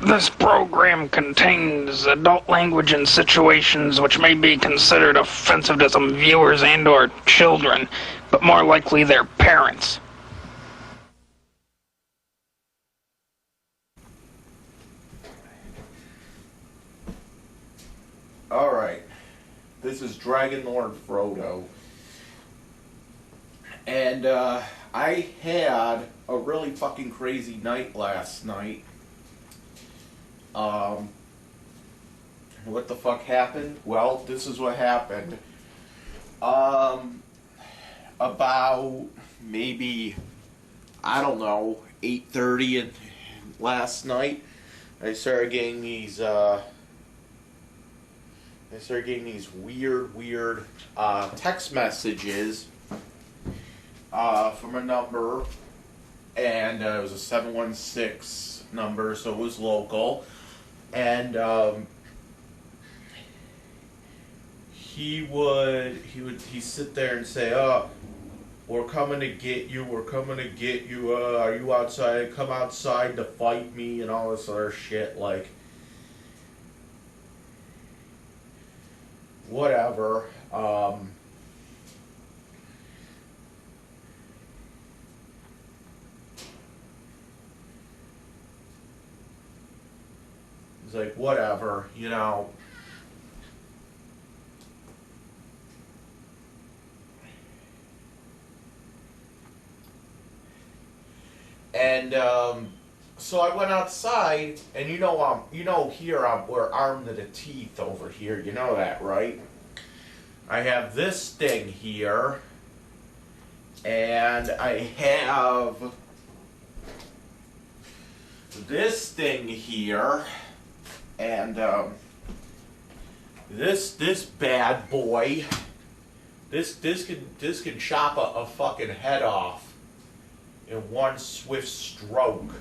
This program contains adult language and situations which may be considered offensive to some viewers and/or children, but more likely their parents. Alright, this is Dragonlordfrodo, and I had a really fucking crazy night last night. What the fuck happened? Well, this is what happened. About maybe, I don't know, 8:30 last night, I started getting these weird text messages from a number, and it was a 716 number, so it was local, and he'd sit there and say, "Oh, we're coming to get you. We're coming to get you. Are you outside? Come outside to fight me," and all this other shit, like. Whatever. It's like, whatever, you know. And so I went outside, and we're armed to the teeth over here. You know that, right? I have this thing here, and I have this thing here, and this bad boy. This can chop a fucking head off in one swift stroke,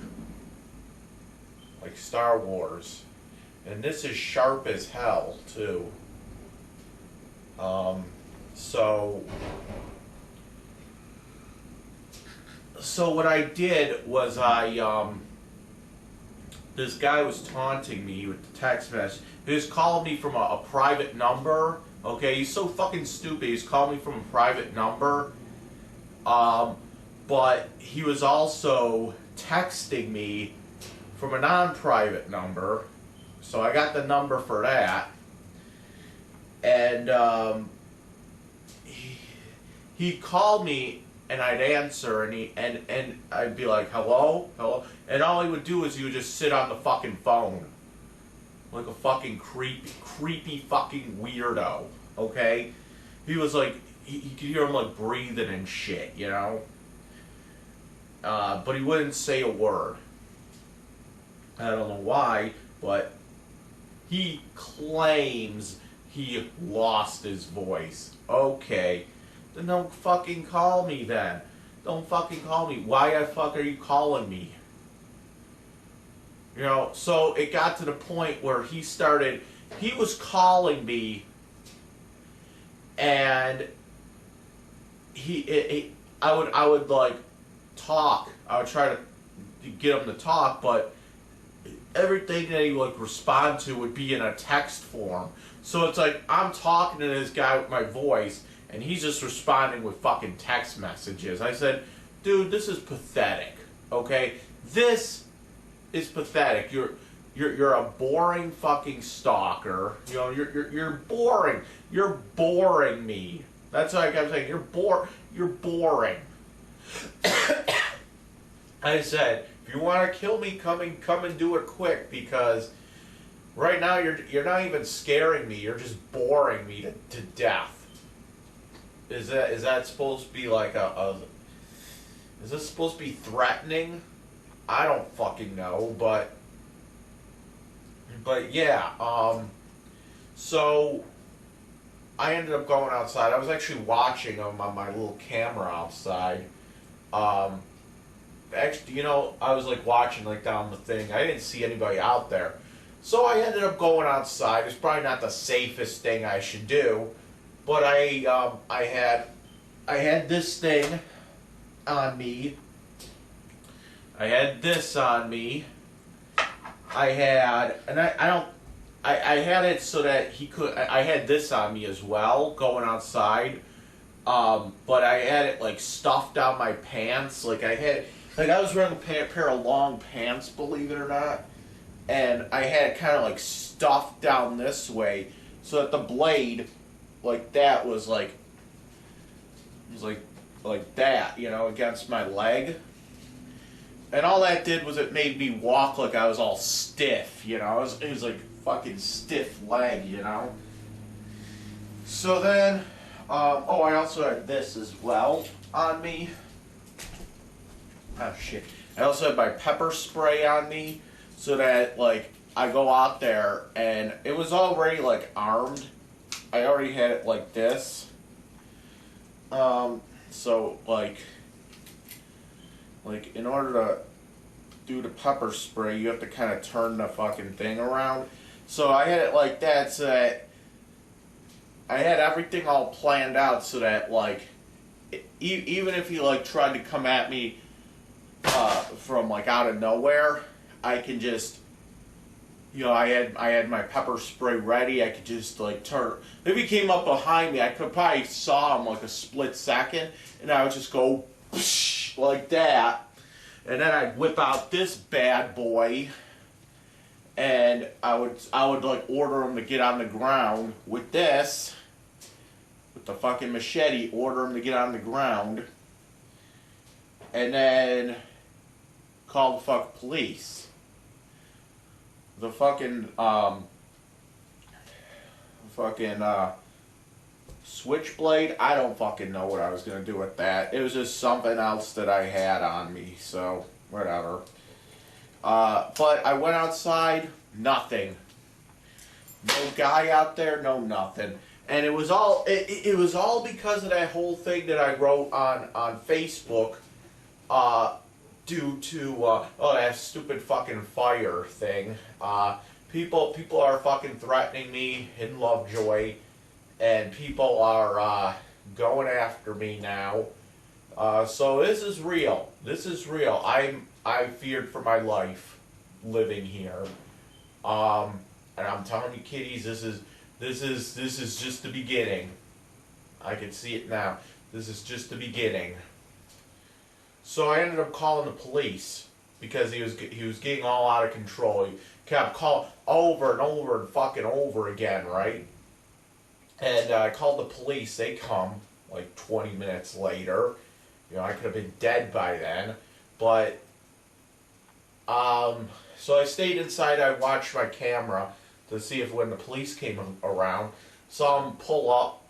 like Star Wars. And this is sharp as hell too. So what I did was this guy was taunting me with the text message. He was calling me from a private number. Okay, he's so fucking stupid. He's calling me from a private number. But he was also texting me from a non-private number. So I got the number for that. And he'd call me, and I'd answer, and I'd be like, "Hello, hello," and all he would do is he would just sit on the fucking phone, like a fucking creepy fucking weirdo. Okay, he was like, you could hear him like breathing and shit, you know. But he wouldn't say a word. I don't know why, but he claims he lost his voice. Okay, then don't fucking call me then. Don't fucking call me. Why the fuck are you calling me? You know, so it got to the point where he was calling me, and I would like talk. I would try to get him to talk, but everything that he would respond to would be in a text form. So it's like I'm talking to this guy with my voice, and he's just responding with fucking text messages. I said, "Dude, this is pathetic. Okay, this is pathetic. You're a boring fucking stalker. You know, you're boring. You're boring me. That's what I kept saying. You're boring." I said, "If you want to kill me, come and do it quick, because right now you're not even scaring me. You're just boring me to death." Is that supposed to be like is this supposed to be threatening? I don't fucking know, but yeah. So I ended up going outside. I was actually watching him on my little camera outside. Actually, you know, I was like watching like down the thing. I didn't see anybody out there. So I ended up going outside. It's probably not the safest thing I should do, but I had this thing on me. I had this on me, I had, and I don't, I had it so that he could, I had this on me as well, going outside, but I had it, like, stuffed down my pants, like, I was wearing a pair of long pants, believe it or not, and I had it kind of, like, stuffed down this way, so that the blade, like, that was, like that, you know, against my leg. And all that did was it made me walk like I was all stiff, you know. It was like fucking stiff leg, you know. So then, oh, I also had this as well on me. Oh shit. I also had my pepper spray on me, so that, like, I go out there and it was already, like, armed. I already had it like this. So, like, in order to do the pepper spray, you have to kind of turn the fucking thing around. So I had it like that, so that I had everything all planned out, so that, like, even if he, like, tried to come at me from, like, out of nowhere, I can just, you know, I had my pepper spray ready. I could just, like, turn. If he came up behind me, I could probably saw him, like, a split second, and I would just go like that, and then I'd whip out this bad boy, and I would like order him to get on the ground with this, with the fucking machete, order him to get on the ground, and then call the fucking police. The fucking switchblade, I don't fucking know what I was gonna do with that. It was just something else that I had on me, so whatever. But I went outside, nothing. No guy out there, no nothing. And it was all it was all because of that whole thing that I wrote on Facebook, due to that stupid fucking fire thing. People are fucking threatening me in Lovejoy, and people are going after me now. So this is real. This is real. I feared for my life living here. And I'm telling you, kiddies, this is just the beginning. I can see it now. This is just the beginning. So I ended up calling the police because he was getting all out of control. He kept calling over and over and fucking over again, right? And I called the police. They come like 20 minutes later. You know, I could have been dead by then. But so I stayed inside. I watched my camera to see if when the police came around, saw them pull up.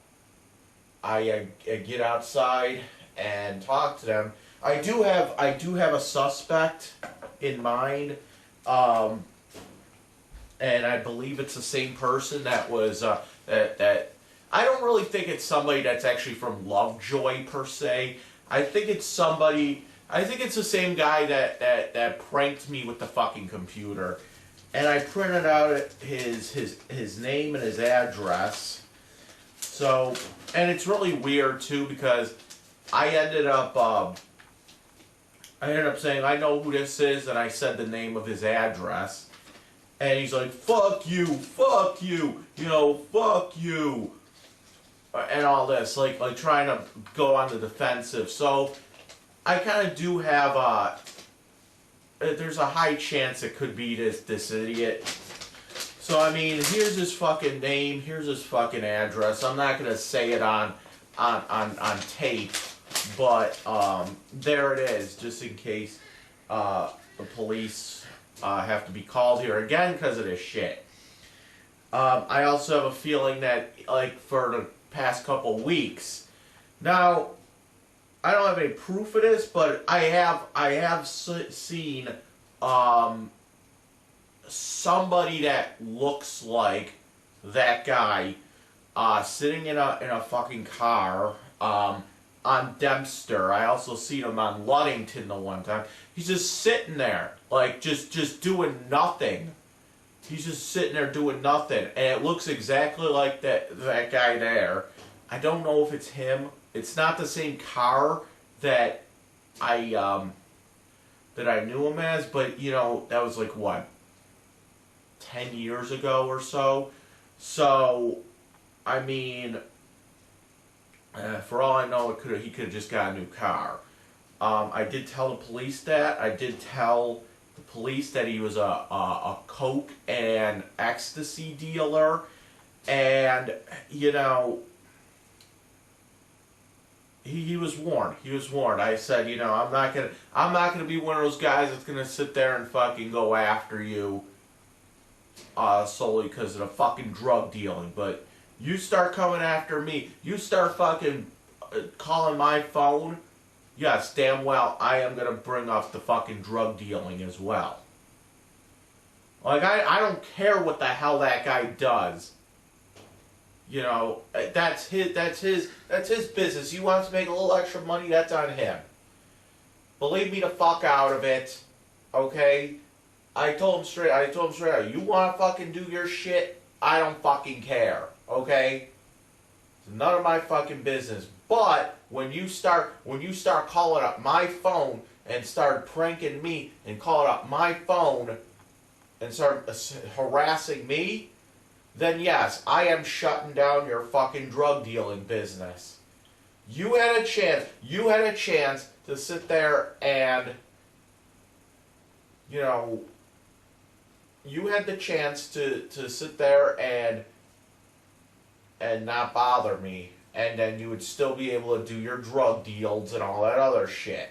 I get outside and talk to them. I do have a suspect in mind, and I believe it's the same person that was that. I don't really think it's somebody that's actually from Lovejoy per se. I think it's somebody. I think it's the same guy that pranked me with the fucking computer, and I printed out his name and his address. So, and it's really weird too because I ended up saying, I know who this is, and I said the name of his address. And he's like, fuck you, you know, fuck you. And all this, like trying to go on the defensive. So, I kind of do have there's a high chance it could be this idiot. So, I mean, here's his fucking name, here's his fucking address. I'm not going to say it on tape. But there it is, just in case the police have to be called here again because of this shit. I also have a feeling that, like, for the past couple weeks, now I don't have any proof of this, but I have seen somebody that looks like that guy sitting in a fucking car. On Dempster. I also seen him on Ludington the one time. He's just sitting there, like just doing nothing. He's just sitting there doing nothing, and it looks exactly like that guy there. I don't know if it's him. It's not the same car that I knew him as, but you know that was like what, 10 years ago or so. So, I mean, for all I know, he could have just got a new car. I did tell the police that. I did tell the police that he was a coke and ecstasy dealer. And, you know, he was warned. He was warned. I said, you know, I'm not gonna be one of those guys that's gonna sit there and fucking go after you solely because of the fucking drug dealing. But you start coming after me, you start fucking calling my phone. Yes, damn well, I am gonna bring up the fucking drug dealing as well. Like I don't care what the hell that guy does. You know, that's his business. He wants to make a little extra money, that's on him. Believe me the fuck out of it. Okay? I told him straight out, you wanna fucking do your shit? I don't fucking care. Okay? It's none of my fucking business. But when you start calling up my phone and start pranking me and calling up my phone and start harassing me, then yes, I am shutting down your fucking drug dealing business. You had a chance to sit there and, you know, you had the chance to sit there and not bother me, and then you would still be able to do your drug deals and all that other shit.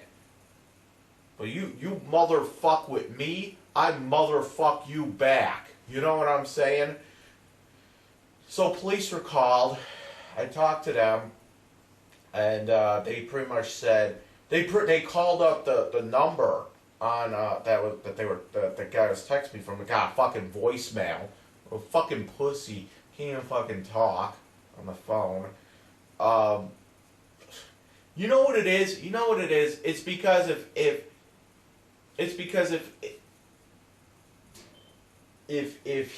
But you motherfuck with me, I motherfuck you back. You know what I'm saying? So police were called. I talked to them, and they pretty much said they called up the number on the guy was texting me from. Got a fucking voicemail. A fucking pussy, can't even fucking talk on the phone. You know what it is? You know what it is? It's because if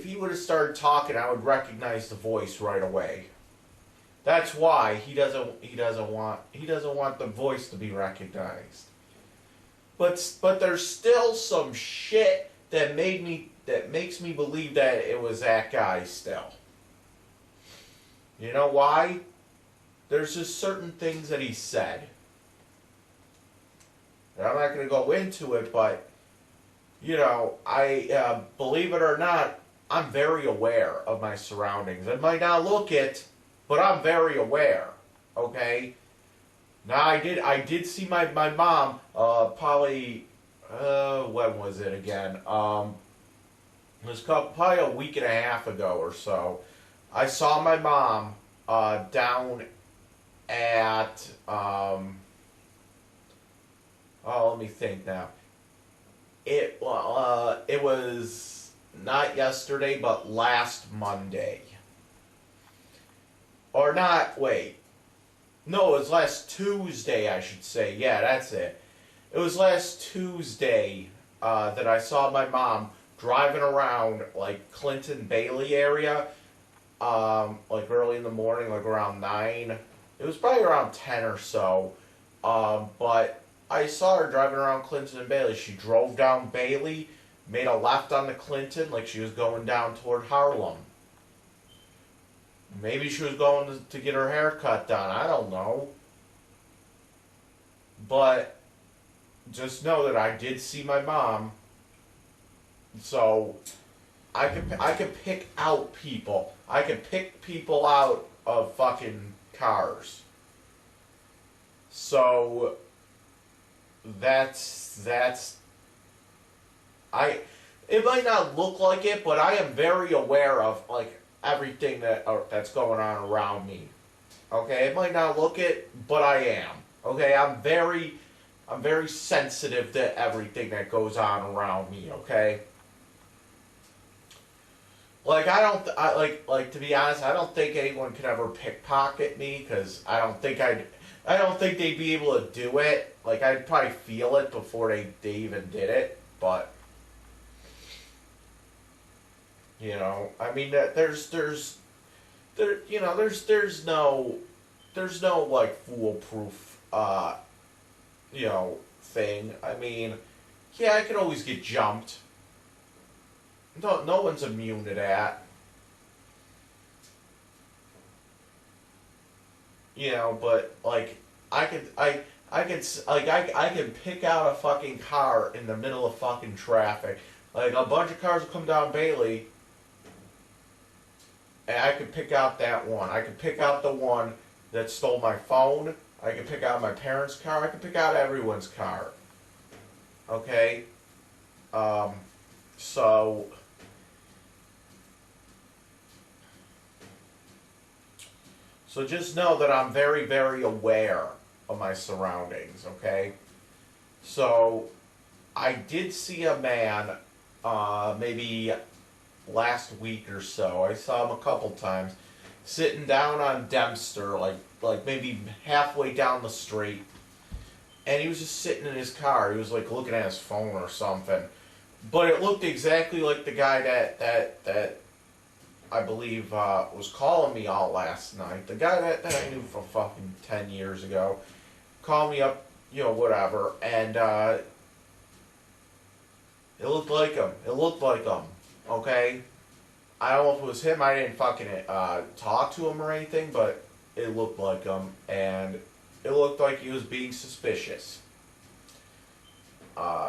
he would have started talking, I would recognize the voice right away. That's why he doesn't want the voice to be recognized. But there's still some shit that makes me believe that it was that guy still. You know why? There's just certain things that he said. And I'm not going to go into it, but you know, I believe it or not, I'm very aware of my surroundings. I might not look it, but I'm very aware. Okay. Now I did see my mom probably when was it again? It was probably a week and a half ago or so. I saw my mom down at let me think now. It was not yesterday, but last Monday. Or not, wait. No, it was last Tuesday, I should say. Yeah, that's it. It was last Tuesday that I saw my mom driving around, like, Clinton Bailey area, like, early in the morning, like, around 9. It was probably around 10 or so. But I saw her driving around Clinton and Bailey. She drove down Bailey, made a left on the Clinton, like she was going down toward Harlem. Maybe she was going to get her hair cut done. I don't know. But just know that I did see my mom. So I could pick out people. I could pick people out of fucking cars. So it might not look like it, but I am very aware of like everything that's going on around me. Okay, it might not look it, but I am. Okay, I'm very sensitive to everything that goes on around me. Okay, like like to be honest, I don't think anyone could ever pickpocket me because I don't think they'd be able to do it. Like, I'd probably feel it before they even did it, but you know, I mean, there's no like foolproof you know thing. I mean, yeah, I could always get jumped. no one's immune to that. You know, but like I could I can pick out a fucking car in the middle of fucking traffic. Like a bunch of cars will come down Bailey, and I could pick out that one. I could pick out the one that stole my phone. I could pick out my parents' car. I could pick out everyone's car. Okay? So just know that I'm very, very aware of my surroundings, okay? So I did see a man maybe last week or so. I saw him a couple times sitting down on Dempster, like maybe halfway down the street. And he was just sitting in his car. He was like looking at his phone or something. But it looked exactly like the guy that I believe was calling me all last night. The guy that I knew from fucking 10 years ago called me up, you know, whatever, and it looked like him. It looked like him, okay? I don't know if it was him. I didn't fucking talk to him or anything, but it looked like him, and it looked like he was being suspicious.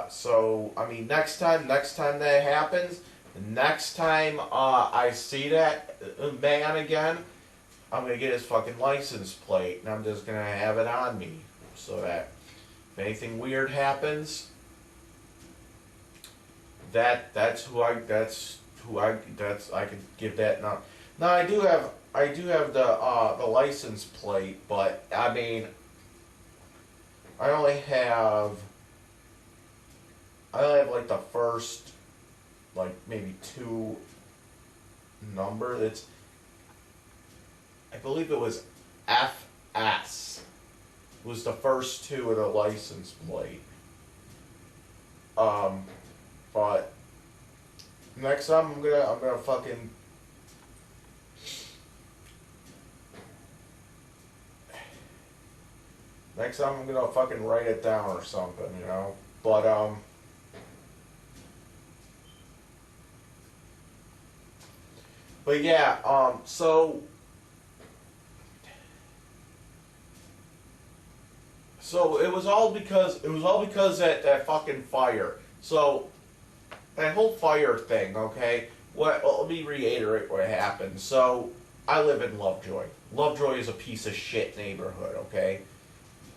So, I mean, next time that happens, next time I see that man again, I'm going to get his fucking license plate, and I'm just going to have it on me, so that if anything weird happens, I could give that now. Now I do have the license plate, but I mean, I only have like the first, like maybe 2 number. I believe it was FS was the first 2 of the license plate. But next time I'm gonna fucking next time I'm gonna fucking write it down or something, you know. But yeah, so it was all because that fucking fire. So that whole fire thing, okay? Well, let me reiterate what happened. So I live in Lovejoy. Lovejoy is a piece of shit neighborhood, okay?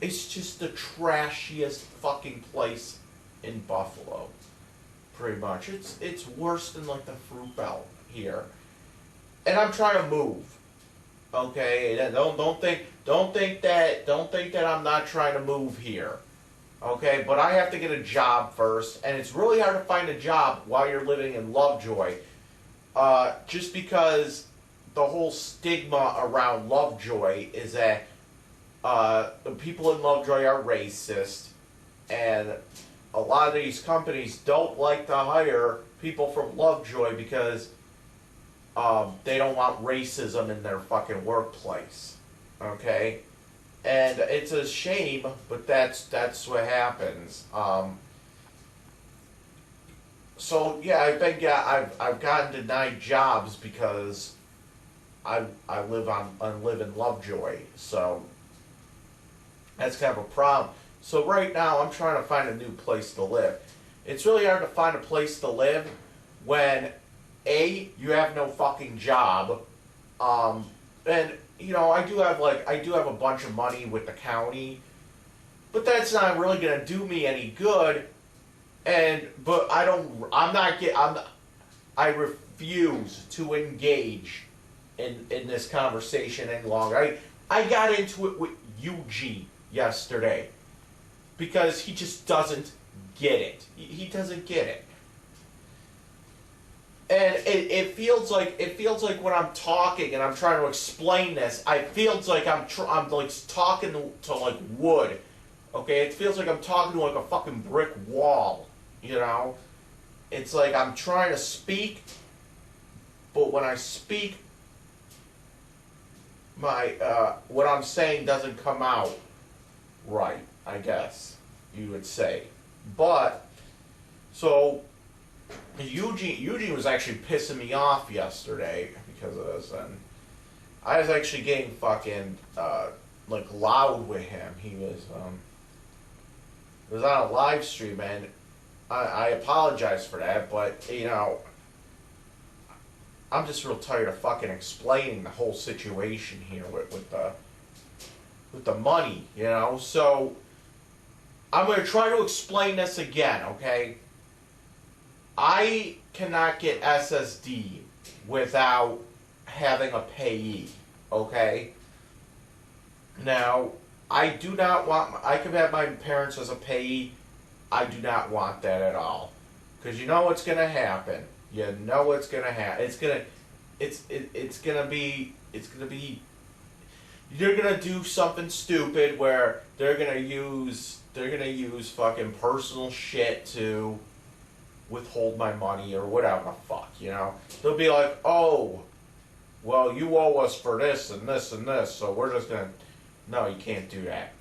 It's just the trashiest fucking place in Buffalo, pretty much. It's worse than like the Fruit Belt here. And I'm trying to move, okay? And don't think that I'm not trying to move here, okay? But I have to get a job first, and it's really hard to find a job while you're living in Lovejoy, just because the whole stigma around Lovejoy is that the people in Lovejoy are racist, and a lot of these companies don't like to hire people from Lovejoy because they don't want racism in their fucking workplace, okay? And it's a shame, but that's what happens. So yeah, I've gotten denied jobs because I live in Lovejoy, so that's kind of a problem. So right now I'm trying to find a new place to live. It's really hard to find a place to live when you have no fucking job, and you know I do have a bunch of money with the county, but that's not really gonna do me any good. But I refuse to engage in this conversation any longer. I got into it with Eugene yesterday because he just doesn't get it. He doesn't get it. And it feels like when I'm talking and I'm trying to explain this, it feels like I'm like talking to like wood. Okay, it feels like I'm talking to like a fucking brick wall. You know, it's like I'm trying to speak, but when I speak, my what I'm saying doesn't come out right, I guess you would say. But so Eugene was actually pissing me off yesterday because of this, and I was actually getting fucking like loud with him. He was it was on a live stream, and I apologize for that, but you know, I'm just real tired of fucking explaining the whole situation here with the money, you know. So I'm gonna try to explain this again, okay? I cannot get SSD without having a payee, okay? Now, I do not want, I could have my parents as a payee. I do not want that at all. Because you know what's going to happen. You know what's going to happen. It's going to be, you're going to do something stupid where they're going to use fucking personal shit to withhold my money or whatever the fuck, you know. They'll be like, oh, well, you owe us for this and this and this, so we're just gonna. No, you can't do that.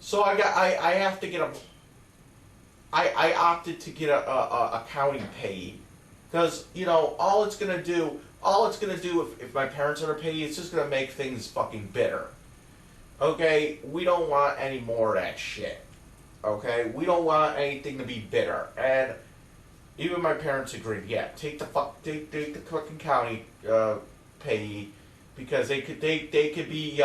So I have to get a. I opted to get a accounting payee, because you know all it's gonna do if my parents are a payee, it's just gonna make things fucking bitter. Okay, we don't want any more of that shit. Okay, we don't want anything to be bitter, and even my parents agreed. Yeah, take the fucking county payee, because they could be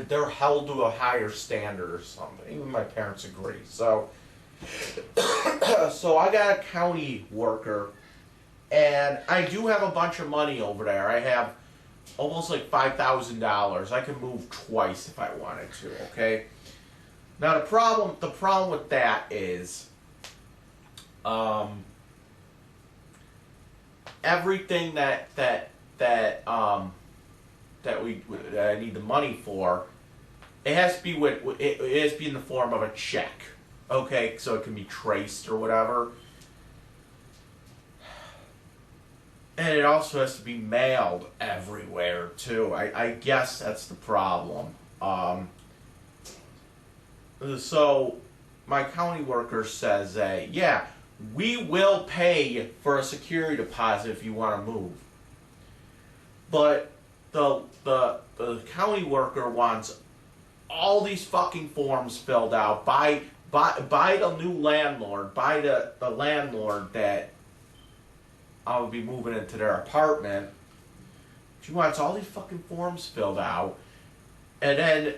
they're held to a higher standard or something. Even my parents agree. So so I got a county worker, and I do have a bunch of money over there. I have almost like $5,000. I can move twice if I wanted to. Okay. Now the problem with that is, everything that I need the money for, it has to be it has to be in the form of a check. Okay, so it can be traced or whatever. And it also has to be mailed everywhere too. I guess that's the problem. So my county worker says that, yeah, we will pay for a security deposit if you want to move. But the county worker wants all these fucking forms filled out by the new landlord, by the landlord that I would be moving into their apartment. She wants all these fucking forms filled out. And then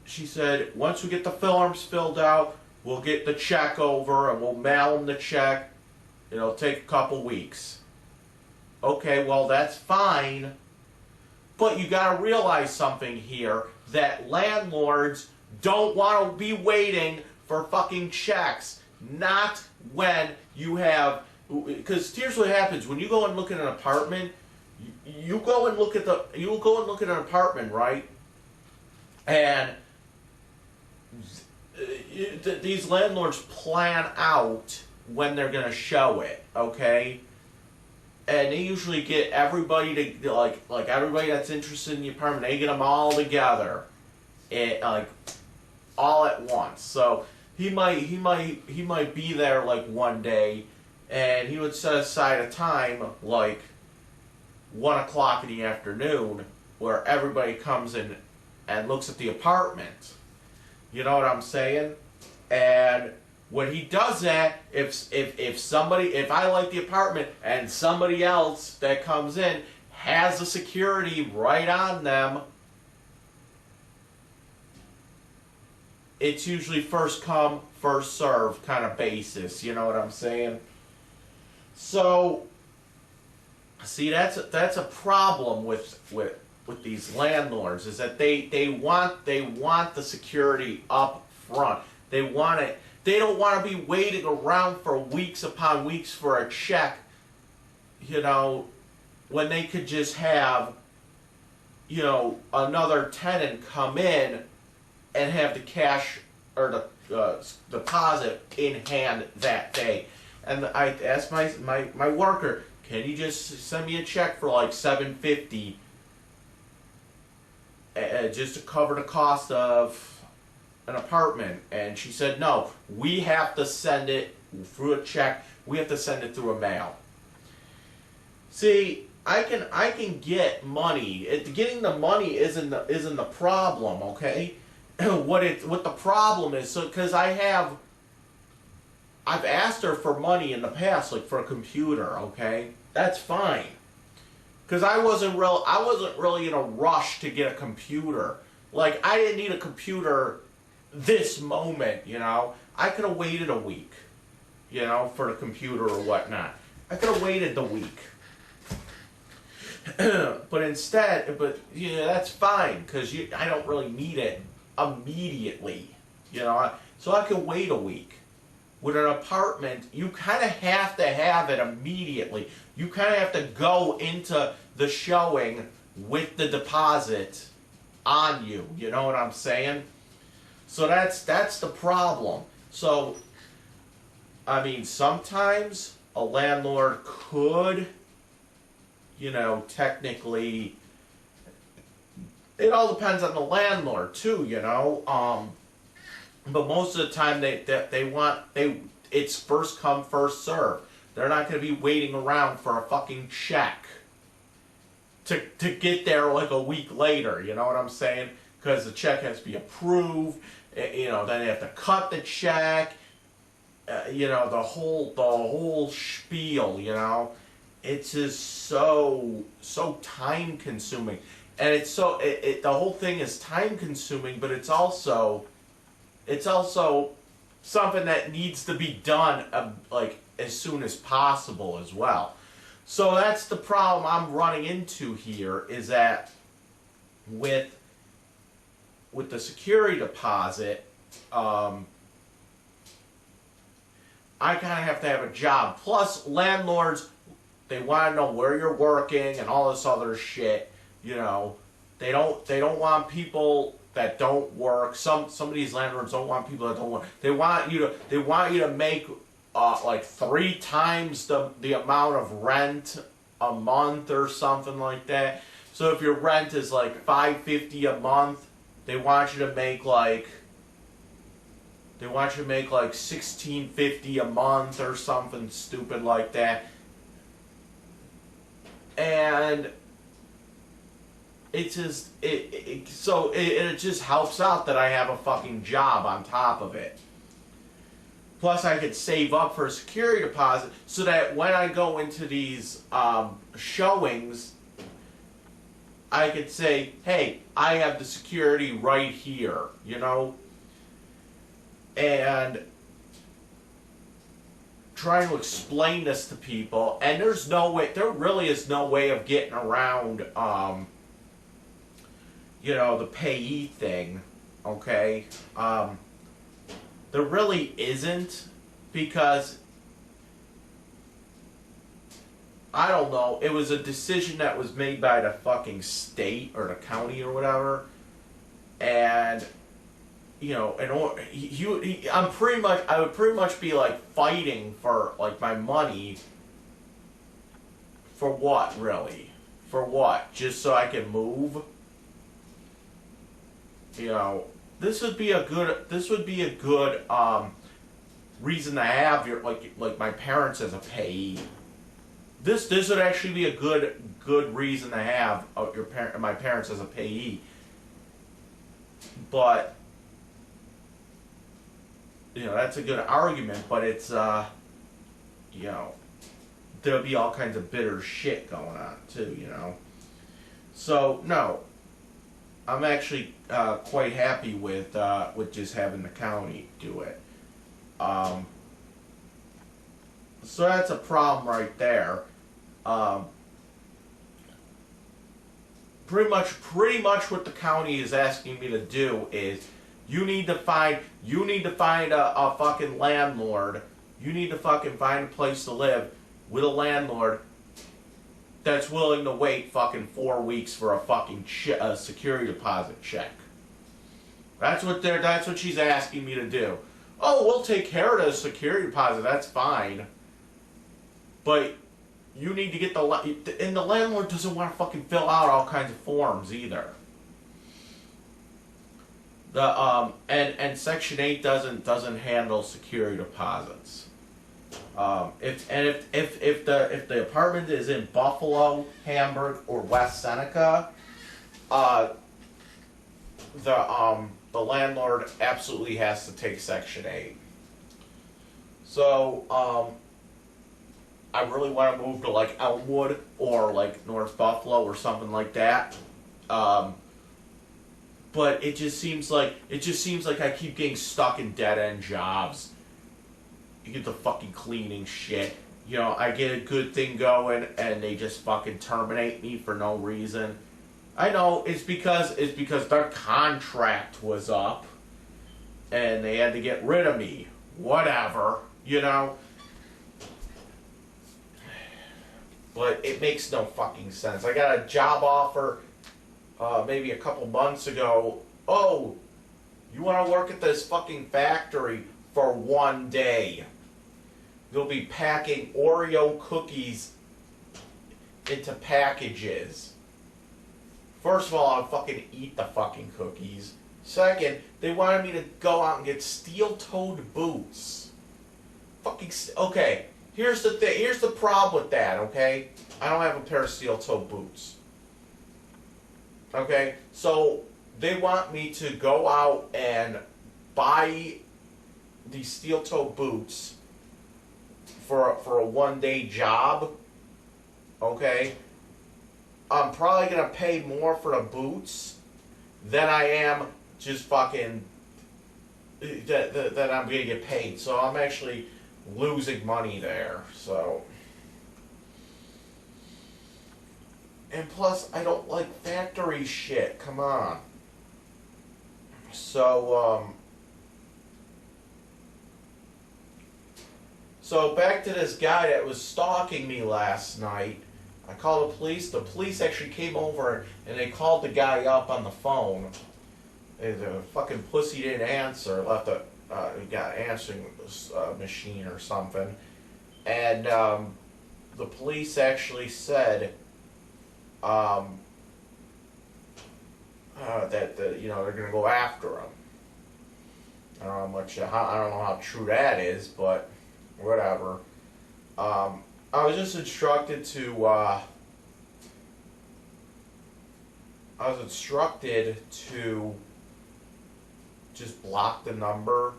she said, once we get the forms filled out, we'll get the check over and we'll mail them the check. It'll take a couple weeks. Okay, well, that's fine. But you gotta realize something here, that landlords don't want to be waiting for fucking checks. Not when you have, because here's what happens when you go and look at an apartment. You go and look at an apartment, right? And these landlords plan out when they're gonna show it, okay? And they usually get everybody to like everybody that's interested in the apartment. They get them all together, like all at once. So he might be there like one day, and he would set aside a time like 1 o'clock in the afternoon where everybody comes in and looks at the apartment. You know what I'm saying? And when he does that, if I like the apartment and somebody else that comes in has the security right on them, it's usually first come, first served kind of basis. You know what I'm saying? So, see, that's a problem with these landlords, is that they want the security up front. They want it. They don't want to be waiting around for weeks upon weeks for a check, you know, when they could just have, you know, another tenant come in and have the cash or the deposit in hand that day. And I asked my worker, can you just send me a check for like $750 just to cover the cost of an apartment? And she said, no, we have to send it through a check We have to send it through a mail. See, I can get money. Getting the money isn't the problem, okay? What the problem is, so because I've asked her for money in the past, like for a computer, okay? That's fine. Because I wasn't really in a rush to get a computer. Like, I didn't need a computer this moment, you know? I could have waited a week, you know, for the computer or whatnot. I could have waited the week. But instead, yeah, that's fine, because I don't really need it immediately, you know? So I can wait a week. With an apartment, you kind of have to have it immediately. You kind of have to go into the showing with the deposit on you. You know what I'm saying? So that's the problem. So, I mean, sometimes a landlord could, you know, technically, it all depends on the landlord too, you know. But most of the time, it's first come, first serve. They're not going to be waiting around for a fucking check to get there like a week later. You know what I'm saying? Because the check has to be approved. You know, then they have to cut the check. You know, the whole spiel. You know, it's just so time consuming, and it's the whole thing is time consuming, but it's also something that needs to be done like as soon as possible as well. So that's the problem I'm running into here, is that with the security deposit, I kind of have to have a job. Plus, landlords, they want to know where you're working and all this other shit. You know, they don't want people that don't work. Some of these landlords don't want people that don't work. They want you to make like 3 times the amount of rent a month or something like that. So if your rent is like $550 a month, they want you to make like $1650 a month or something stupid like that. And it just helps out that I have a fucking job on top of it. Plus, I could save up for a security deposit so that when I go into these showings, I could say, hey, I have the security right here, you know? And trying to explain this to people, and there really is no way of getting around, you know, the payee thing, okay? There really isn't, because, I don't know, it was a decision that was made by the fucking state or the county or whatever, and, you know, I would pretty much be like fighting for like my money. For what, really? For what? Just so I can move? You know, this would be a good reason to have your like my parents as a payee. This would actually be a good reason to have my parents as a payee. But you know, that's a good argument, but it's you know, there'll be all kinds of bitter shit going on too, you know. So no, I'm actually quite happy with just having the county do it. So that's a problem right there. Pretty much what the county is asking me to do is you need to find a fucking landlord. You need to fucking find a place to live with a landlord that's willing to wait fucking 4 weeks for a fucking security deposit check. That's what she's asking me to do. Oh, we'll take care of the security deposit. That's fine. But you need to get and the landlord doesn't want to fucking fill out all kinds of forms either. And Section 8 doesn't handle security deposits. If the apartment is in Buffalo, Hamburg, or West Seneca, the landlord absolutely has to take Section 8. So I really want to move to like Elmwood or like North Buffalo or something like that. But it just seems like I keep getting stuck in dead end jobs. You get the fucking cleaning shit. You know, I get a good thing going and they just fucking terminate me for no reason. I know it's because their contract was up and they had to get rid of me. Whatever, you know. But it makes no fucking sense. I got a job offer maybe a couple months ago. Oh, you want to work at this fucking factory for 1 day? You'll be packing Oreo cookies into packages. First of all, I'll fucking eat the fucking cookies. Second, they wanted me to go out and get steel-toed boots. Fucking okay. Here's the thing. Here's the problem with that. Okay, I don't have a pair of steel-toed boots. Okay, so they want me to go out and buy these steel-toed boots for a 1 day job. Okay, I'm probably gonna pay more for the boots than I am just fucking that I'm gonna get paid. So I'm actually losing money there. So, and plus I don't like factory shit. Come on. So back to this guy that was stalking me last night. I called the police. The police actually came over and they called the guy up on the phone. The fucking pussy didn't answer. Left a he got an answering machine or something. And the police actually said that you know they're gonna go after him. I don't know I don't know how true that is, but whatever. I was just instructed to just block the number,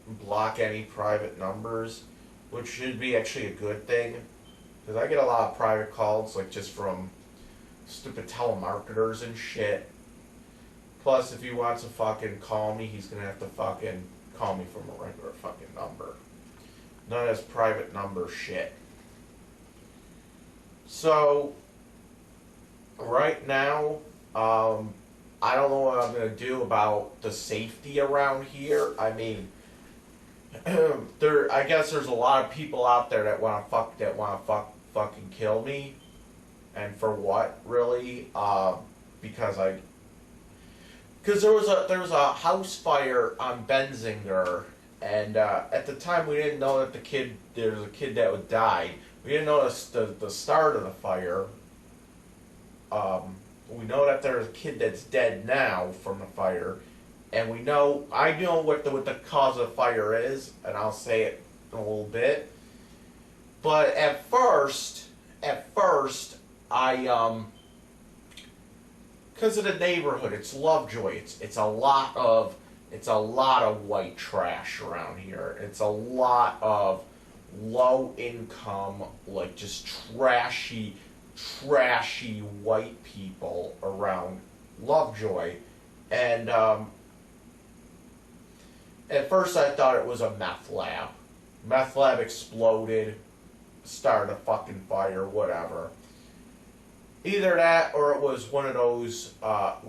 block any private numbers, which should be actually a good thing, because I get a lot of private calls, like just from stupid telemarketers and shit. Plus, if he wants to fucking call me, he's gonna have to fucking call me from a regular fucking number. None of this private number shit. So, right now, I don't know what I'm gonna do about the safety around here. I mean, I guess there's a lot of people out there that wanna fucking kill me, and for what, really? Because there was a house fire on Benzinger, and at the time we didn't know that there was a kid that would die. We didn't know the start of the fire. We know that there's a kid that's dead now from the fire, and I know what the cause of the fire is, and I'll say it in a little bit. But at first, I because of the neighborhood, it's Lovejoy. It's a lot of white trash around here. It's a lot of low income, like just trashy white people around Lovejoy. And at first I thought it was a meth lab. Meth lab exploded, started a fucking fire, whatever. Either that or it was one of those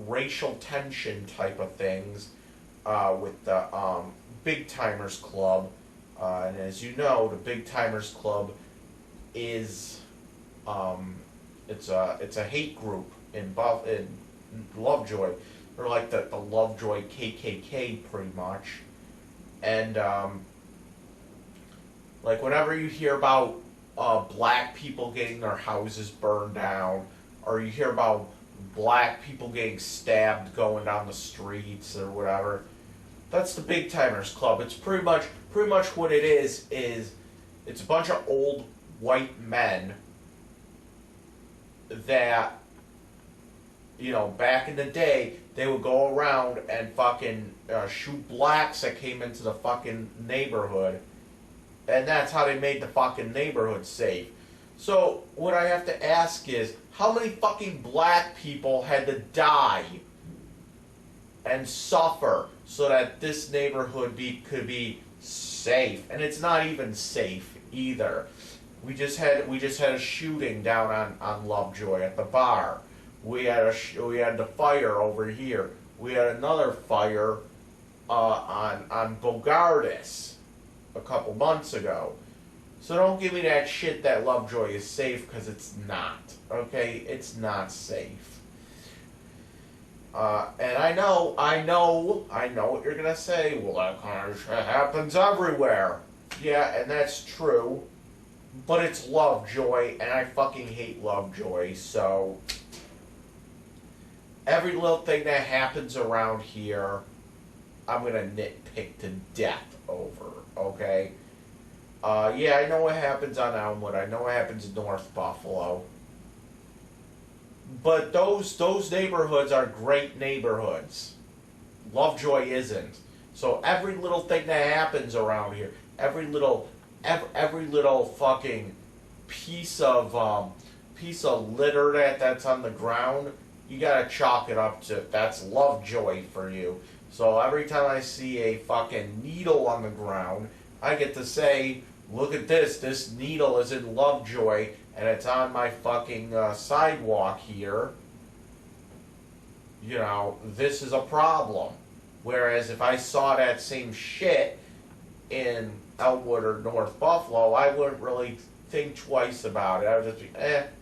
racial tension type of things with the Big Timers Club. And as you know, the Big Timers Club is it's a hate group in Lovejoy. They're like the Lovejoy KKK pretty much. And like whenever you hear about black people getting their houses burned down, or you hear about black people getting stabbed going down the streets or whatever, that's the Big Timers Club. It's pretty much what it is It's a bunch of old white men that, you know, back in the day, they would go around and fucking shoot blacks that came into the fucking neighborhood. And that's how they made the fucking neighborhood safe. So, what I have to ask is, how many fucking black people had to die and suffer so that this neighborhood could be safe? And it's not even safe either. We just had a shooting down on Lovejoy at the bar. We had the fire over here. We had another fire on Bogardus a couple months ago. So don't give me that shit that Lovejoy is safe, because it's not. Okay, it's not safe. And I know what you're gonna say. Well, that kind of shit happens everywhere. Yeah, and that's true. But it's Lovejoy, and I fucking hate Lovejoy, so every little thing that happens around here, I'm gonna nitpick to death over, okay? Yeah, I know what happens on Elmwood, I know what happens in North Buffalo. But those neighborhoods are great neighborhoods. Lovejoy isn't. So every little thing that happens around here, every little fucking piece of litter that's on the ground, you gotta chalk it up to that's Lovejoy for you. So every time I see a fucking needle on the ground, I get to say, look at this. This needle is in Lovejoy, and it's on my fucking sidewalk here. You know, this is a problem. Whereas if I saw that same shit in Elmwood or North Buffalo, I wouldn't really think twice about it. I would just be,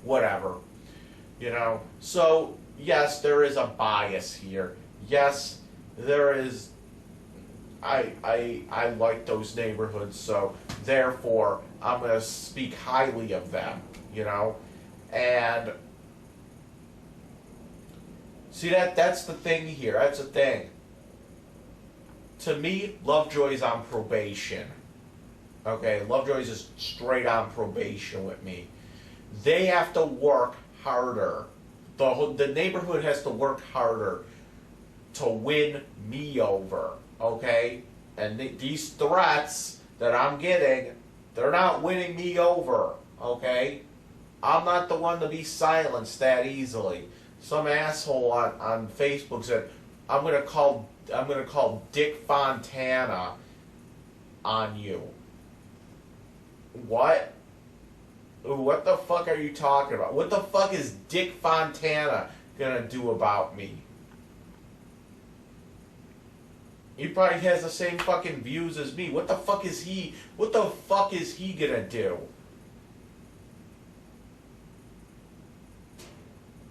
whatever. You know? So, yes, there is a bias here. Yes, there is. I like those neighborhoods, so therefore I'm going to speak highly of them, you know? And see, that's the thing here. That's the thing. To me, Lovejoy's on probation. Okay, Lovejoy's just straight on probation with me. They have to work harder. The neighborhood has to work harder to win me over, okay? And these threats that I'm getting, they're not winning me over, okay? I'm not the one to be silenced that easily. Some asshole on Facebook said, I'm gonna call Dick Fontana on you. What? What the fuck are you talking about? What the fuck is Dick Fontana gonna do about me? He probably has the same fucking views as me. What the fuck is he gonna do?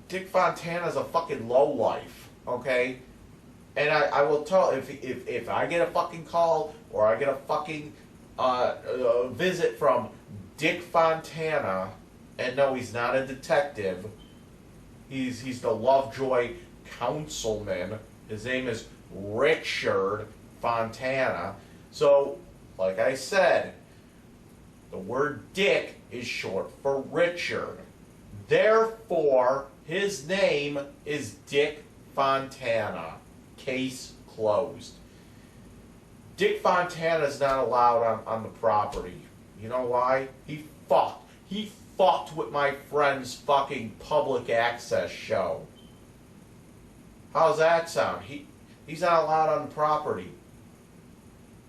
Dick Fontana's a fucking lowlife, okay? And I will tell, if I get a fucking call or I get a fucking visit from Dick Fontana, and no, he's not a detective. He's the Lovejoy councilman. His name is Richard Fontana. So, like I said, the word Dick is short for Richard. Therefore, his name is Dick Fontana. Case closed. Dick Fontana is not allowed on the property. You know why? He fucked with my friend's fucking public access show. How's that sound? He's not allowed on the property.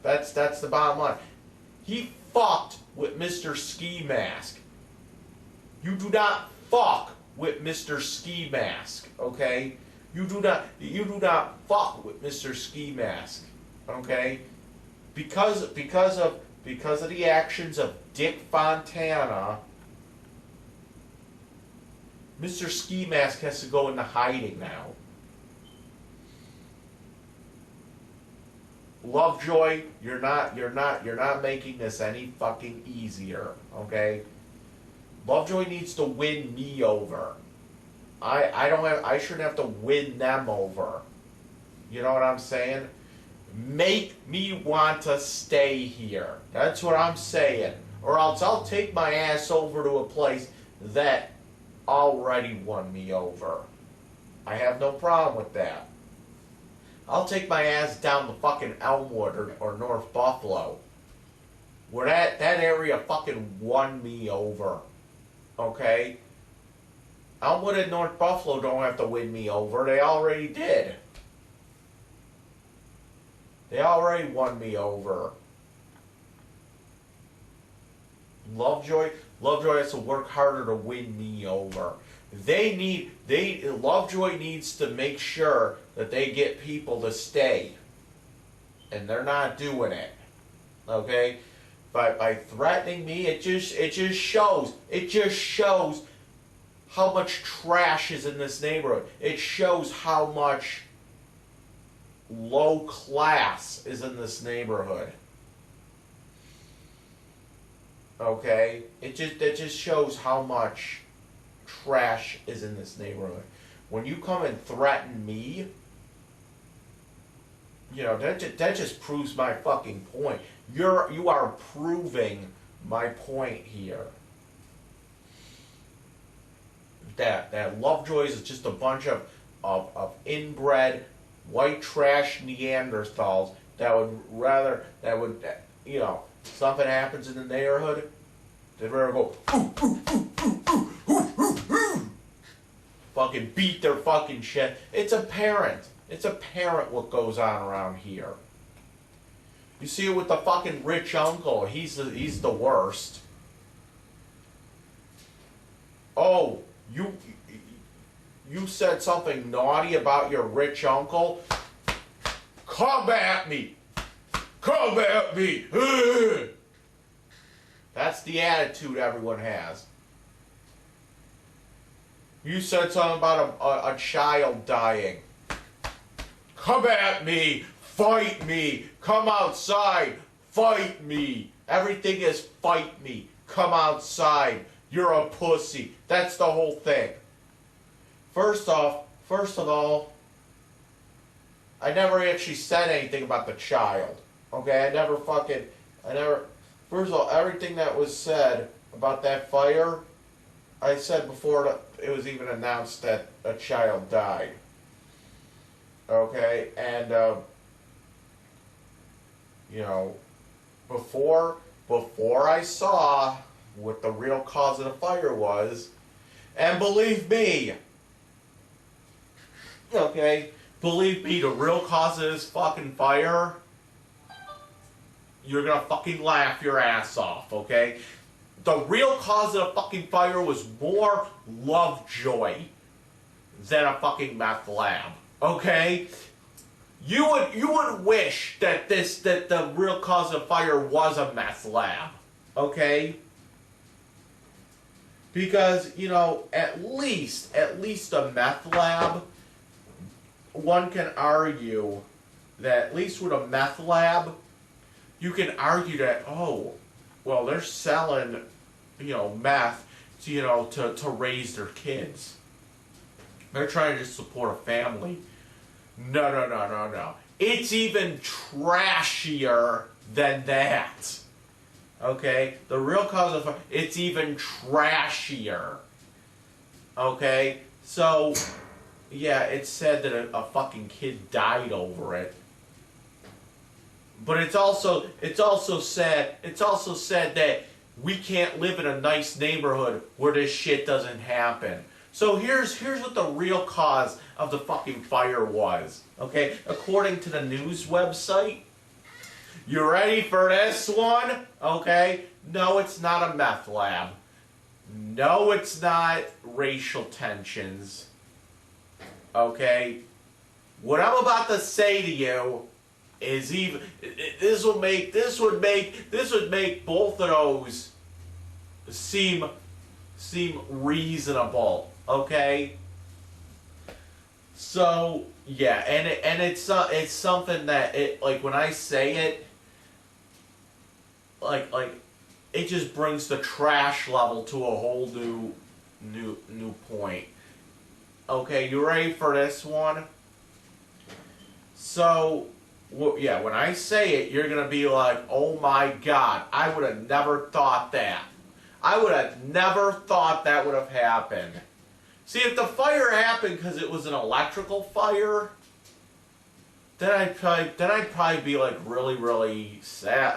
That's the bottom line. He fucked with Mr. Ski Mask. You do not fuck with Mr. Ski Mask, okay? You do not fuck with Mr. Ski Mask, okay? Because of the actions of Dick Fontana, Mr. Ski Mask has to go into hiding now. Lovejoy, you're not making this any fucking easier, okay? Lovejoy needs to win me over. I shouldn't have to win them over. You know what I'm saying? Make me want to stay here. That's what I'm saying. or else I'll take my ass over to a place that already won me over. I have no problem with that. I'll take my ass down to fucking Elmwood or North Buffalo, where that area fucking won me over. Okay? Elmwood and North Buffalo don't have to win me over. They already did. They already won me over. Lovejoy has to work harder to win me over. Lovejoy needs to make sure that they get people to stay. And they're not doing it. Okay? By threatening me, it just shows how much trash is in this neighborhood. It shows how much low class is in this neighborhood. Okay? It just shows how much trash is in this neighborhood. When you come and threaten me, you know, that just proves my fucking point. You are proving my point here. That Lovejoys is just a bunch of inbred white trash Neanderthals that would you know, something happens in the neighborhood, they'd rather go fucking beat their fucking shit. It's apparent what goes on around here. You see it with the fucking rich uncle. He's the worst. Oh, you said something naughty about your rich uncle? Come at me! Come at me! That's the attitude everyone has. You said something about a child dying. Come at me! Fight me! Come outside! Fight me! Everything is fight me! Come outside! You're a pussy! That's the whole thing. First of all, I never actually said anything about the child. Okay, first of all, everything that was said about that fire, I said before it was even announced that a child died. Okay, and, you know, before I saw what the real cause of the fire was, and believe me, okay, believe me, the real cause of this fucking fire, you're gonna fucking laugh your ass off, okay? The real cause of the fucking fire was more Lovejoy than a fucking meth lab, okay? You would wish that the real cause of fire was a meth lab, okay? Because, you know, at least a meth lab, one can argue that at least with a meth lab, you can argue that, oh, well, they're selling, you know, meth to, you know, to raise their kids. They're trying to just support a family. No. It's even trashier than that. Okay? The real cause of it's even trashier. Okay? So, yeah, it's said that a fucking kid died over it. But it's also said that we can't live in a nice neighborhood where this shit doesn't happen. So here's what the real cause of the fucking fire was. Okay? According to the news website, you ready for this one? Okay? No, it's not a meth lab. No, it's not racial tensions. Okay? What I'm about to say to you is this would make both of those seem reasonable. Okay? So yeah, and it's something that like when I say it, like it just brings the trash level to a whole new point. Okay, you ready for this one? So yeah, when I say it, you're gonna be like, oh my god, I would have never thought that. I would have never thought that would have happened. See, if the fire happened because it was an electrical fire, then I'd probably be like really, really sad.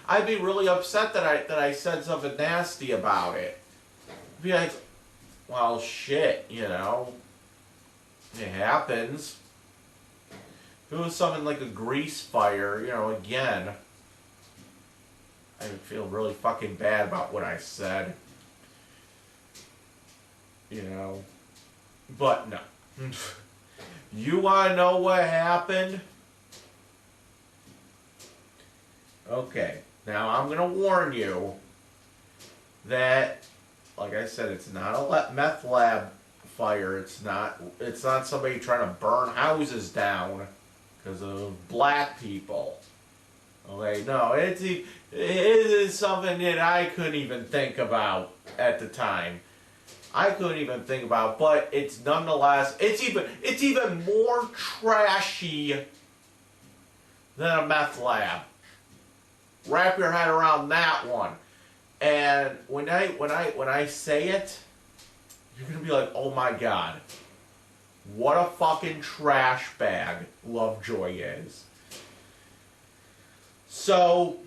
I'd be really upset that I said something nasty about it. I'd be like, well, shit, you know, it happens. If it was something like a grease fire, you know, again, I would feel really fucking bad about what I said. You know. But no. You want to know what happened? Okay. Now I'm going to warn you that, like I said, it's not a meth lab fire. It's not somebody trying to burn houses down because of black people. Okay, no, it is something that I couldn't even think about at the time. I couldn't even think about, but it's nonetheless, it's even more trashy than a meth lab. Wrap your head around that one. And when I say it, you're gonna be like, oh my god, what a fucking trash bag Lovejoy is. So,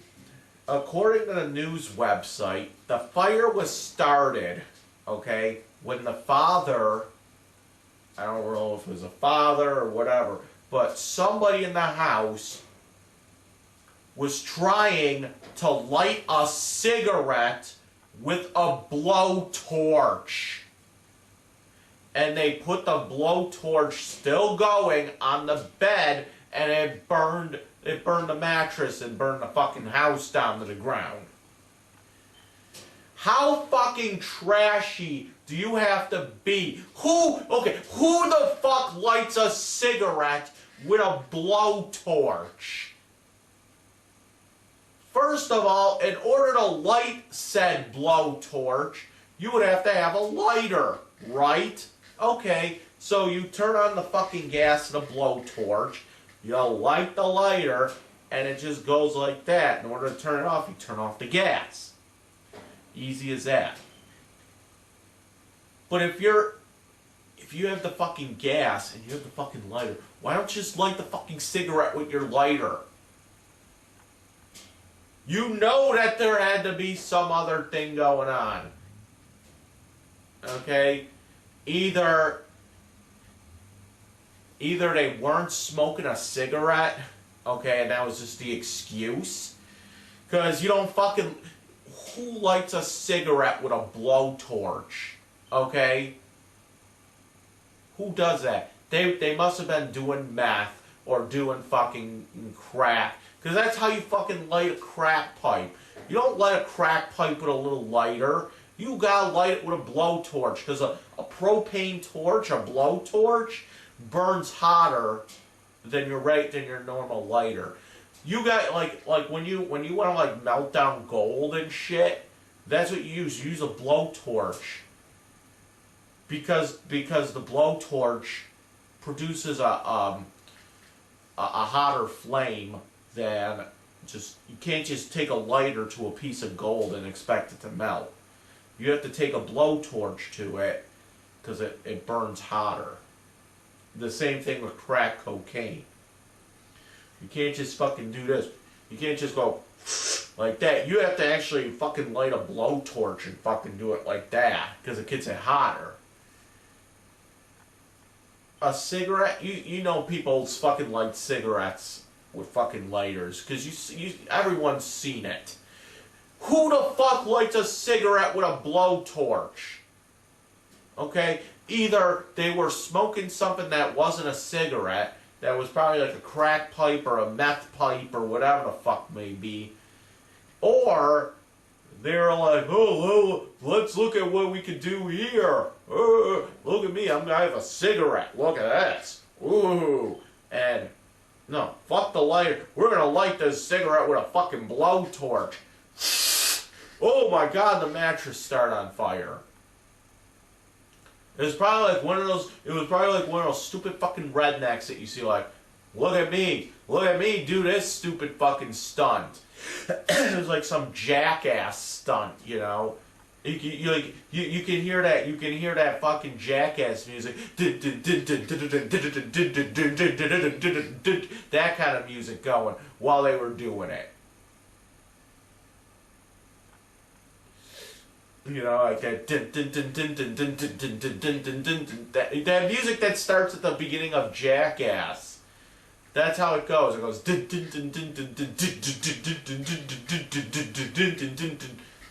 according to the news website, the fire was started, okay, when the father, I don't know if it was a father or whatever, but somebody in the house was trying to light a cigarette with a blowtorch. And they put the blowtorch still going on the bed, and it burned the mattress and burned the fucking house down to the ground. How fucking trashy do you have to be? Who the fuck lights a cigarette with a blowtorch? First of all, in order to light said blowtorch, you would have to have a lighter, right? Okay, so you turn on the fucking gas and a blowtorch, you light the lighter, and it just goes like that. In order to turn it off, you turn off the gas. Easy as that. But if you have the fucking gas and you have the fucking lighter, why don't you just light the fucking cigarette with your lighter? You know that there had to be some other thing going on. Okay? Either they weren't smoking a cigarette, okay, and that was just the excuse. Because you don't fucking... Who lights a cigarette with a blowtorch? Okay? Who does that? They must have been doing meth or doing fucking crack. Because that's how you fucking light a crack pipe. You don't light a crack pipe with a little lighter. You gotta light it with a blowtorch. Because a propane torch, a blowtorch, burns hotter than your normal lighter. You got like when you want to like melt down gold and shit, that's what you use. You use a blowtorch. Because the blowtorch produces a hotter flame than just, you can't just take a lighter to a piece of gold and expect it to melt. You have to take a blowtorch to it because it burns hotter. The same thing with crack cocaine. You can't just fucking do this. You can't just go like that. You have to actually fucking light a blowtorch and fucking do it like that because it gets it hotter. A cigarette, you know people fucking light cigarettes with fucking lighters because everyone's seen it. Who the fuck lights a cigarette with a blowtorch? Okay, either they were smoking something that wasn't a cigarette, that was probably like a crack pipe or a meth pipe or whatever the fuck may be, or they're like, oh, well, let's look at what we could do here. Look at me, I have a cigarette. Look at this. Ooh. And no, fuck the lighter. We're gonna light this cigarette with a fucking blowtorch. Oh my god, the mattress started on fire. It was probably like one of those stupid fucking rednecks that you see like, Look at me do this stupid fucking stunt. It was like some jackass stunt, you know. You can hear that. You can hear that fucking jackass music. That kind of music going while they were doing it. You know, like that. That music that starts at the beginning of Jackass. That's how it goes. It goes.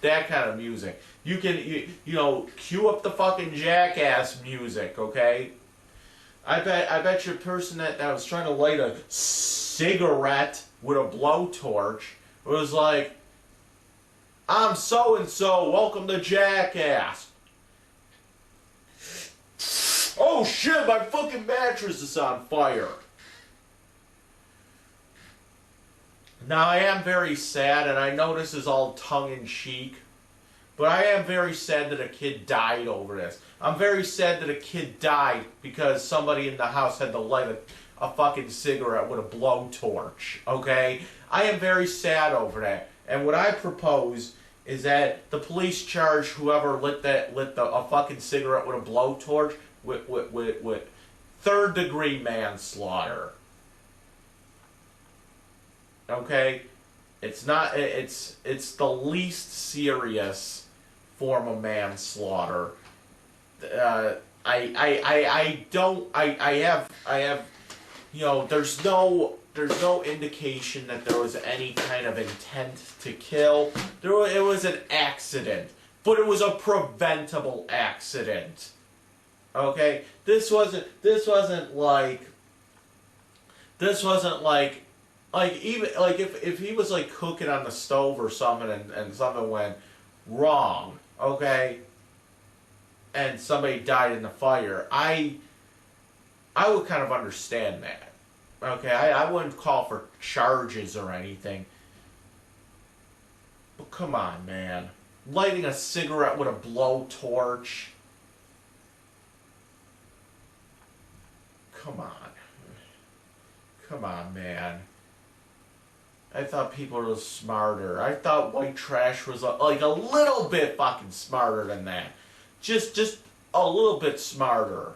That kind of music. You can, you know, cue up the fucking Jackass music, okay? I bet your person that was trying to light a cigarette with a blowtorch was like, I'm so and so, welcome to Jackass. Oh shit, my fucking mattress is on fire. Now I am very sad, and I know this is all tongue-in-cheek, but I am very sad that a kid died over this. I'm very sad that a kid died because somebody in the house had to light a fucking cigarette with a blowtorch, okay? I am very sad over that. And what I propose is that the police charge whoever lit a fucking cigarette with a blowtorch with third-degree manslaughter. Okay? It's not, it's the least serious form of manslaughter. I have, you know, there's no indication that there was any kind of intent to kill. It was an accident, but it was a preventable accident. Okay? This wasn't like even like if he was like cooking on the stove or something and something went wrong, okay, and somebody died in the fire, I would kind of understand that. Okay, I wouldn't call for charges or anything. But come on, man. Lighting a cigarette with a blowtorch. Come on. Come on, man. I thought people were smarter. I thought white trash was like a little bit fucking smarter than that. Just a little bit smarter.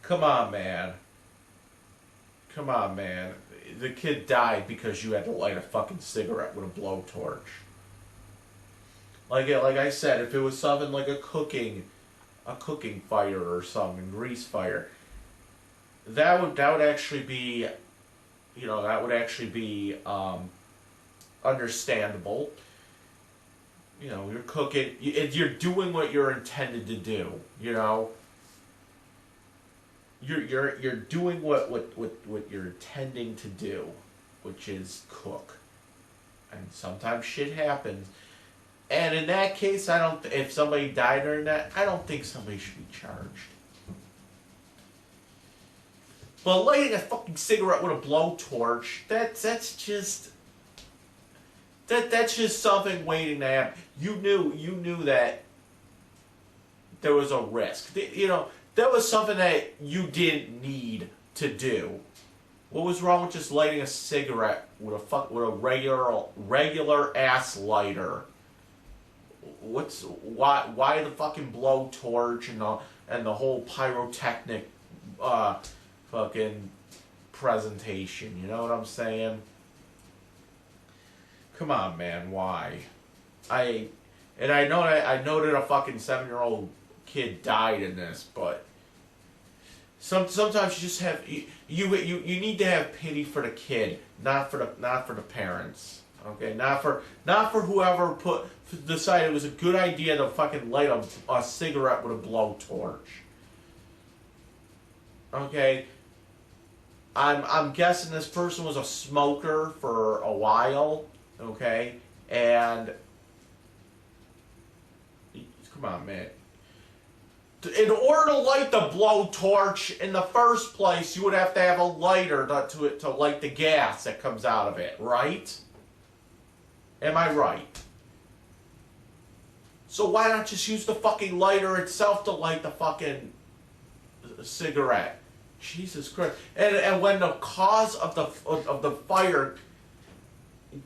Come on, man. Come on, man. The kid died because you had to light a fucking cigarette with a blowtorch. Like I said, if it was something like a cooking fire or something, grease fire, that would actually be, you know, that would actually be understandable. You know, you're cooking, you're doing what you're intended to do. You know, you're doing what you're intending to do, which is cook. And sometimes shit happens. And in that case, if somebody died during that, I don't think somebody should be charged. But lighting a fucking cigarette with a blowtorch, that's just something waiting to happen. You knew that there was a risk. You know, that was something that you didn't need to do. What was wrong with just lighting a cigarette with a regular ass lighter? Why the fucking blowtorch and the whole pyrotechnic fucking presentation? You know what I'm saying? Come on, man. Why? I know that a fucking 7-year-old kid died in this, but sometimes you just have you need to have pity for the kid, not for the parents. Okay, not for whoever decided it was a good idea to fucking light a cigarette with a blowtorch. Okay, I'm guessing this person was a smoker for a while. Okay, and come on, man. In order to light the blowtorch in the first place, you would have to have a lighter to light the gas that comes out of it, right? Am I right? So why not just use the fucking lighter itself to light the fucking cigarette? Jesus Christ! And when the cause of the fire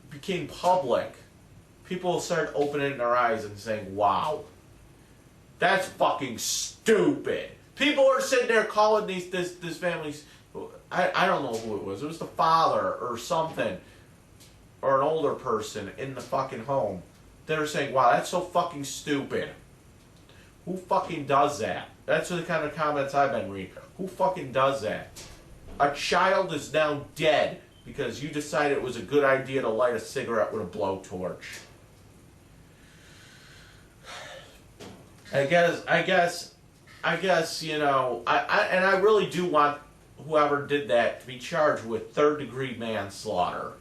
became public, people started opening their eyes and saying, "Wow, that's fucking stupid." People are sitting there calling this families. I don't know who it was. It was the father or something, or an older person in the fucking home. They're saying, "Wow, that's so fucking stupid." Who fucking does that? That's the kind of comments I've been reading. Who fucking does that? A child is now dead because you decided it was a good idea to light a cigarette with a blowtorch. I guess, you know, I really do want whoever did that to be charged with third-degree manslaughter.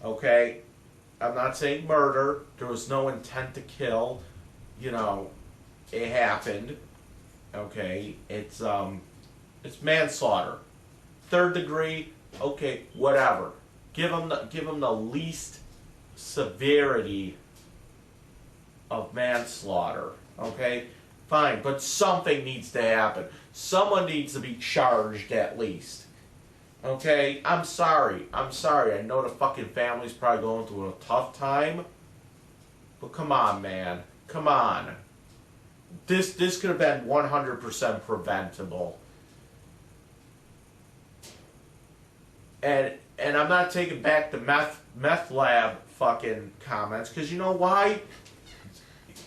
Okay? I'm not saying murder. There was no intent to kill. You know, it happened. Okay? It's manslaughter. Third degree, okay, whatever. Give them the least severity of manslaughter. Okay? Fine, but something needs to happen. Someone needs to be charged at least. Okay? I'm sorry. I know the fucking family's probably going through a tough time. But come on, man. Come on. This could have been 100% preventable. And I'm not taking back the meth lab fucking comments, because you know why?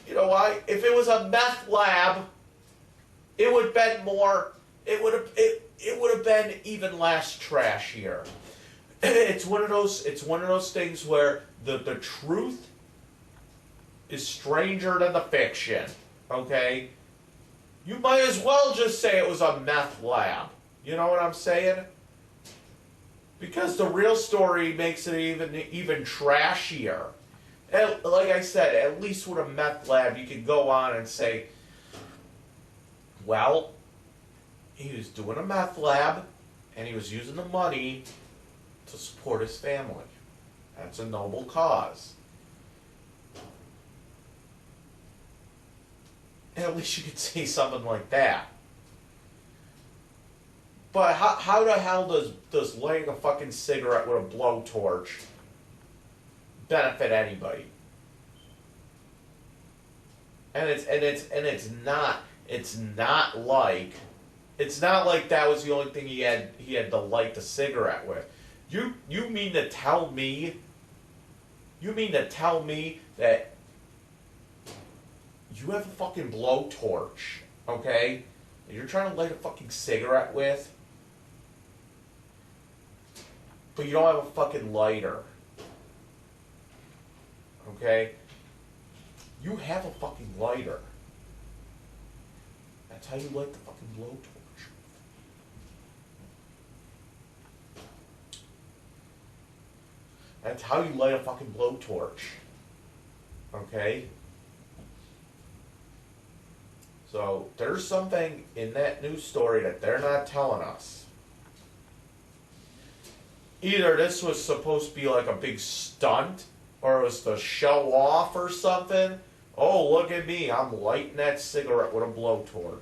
You know why? If it was a meth lab, it would have been more. It would have been even less trashier. It's one of those things where the truth is stranger than the fiction. Okay? You might as well just say it was a meth lab. You know what I'm saying? Because the real story makes it even trashier. And like I said, at least with a meth lab, you can go on and say, well, he was doing a meth lab, and he was using the money to support his family. That's a noble cause. And at least you could say something like that. But how the hell does lighting a fucking cigarette with a blowtorch benefit anybody? And it's not like that was the only thing he had to light the cigarette with. You mean to tell me that you have a fucking blowtorch, okay, that you're trying to light a fucking cigarette with, but you don't have a fucking lighter, okay? You have a fucking lighter. That's how you light the fucking blowtorch. That's how you light a fucking blowtorch. Okay? So, there's something in that news story that they're not telling us. Either this was supposed to be like a big stunt, or it was to show off or something. Oh, look at me, I'm lighting that cigarette with a blowtorch.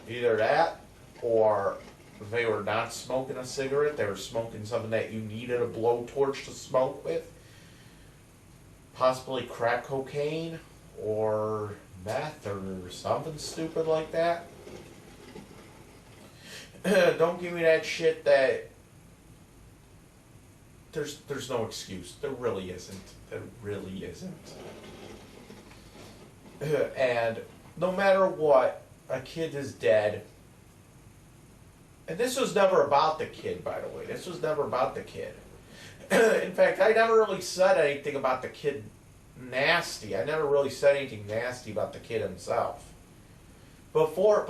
Either that, or they were not smoking a cigarette, they were smoking something that you needed a blowtorch to smoke with. Possibly crack cocaine, or meth, or something stupid like that. Don't give me that shit that there's no excuse. There really isn't. There really isn't. And no matter what, a kid is dead. And this was never about the kid, by the way. This was never about the kid. In fact, I never really said anything about the kid nasty. I never really said anything nasty about the kid himself. Before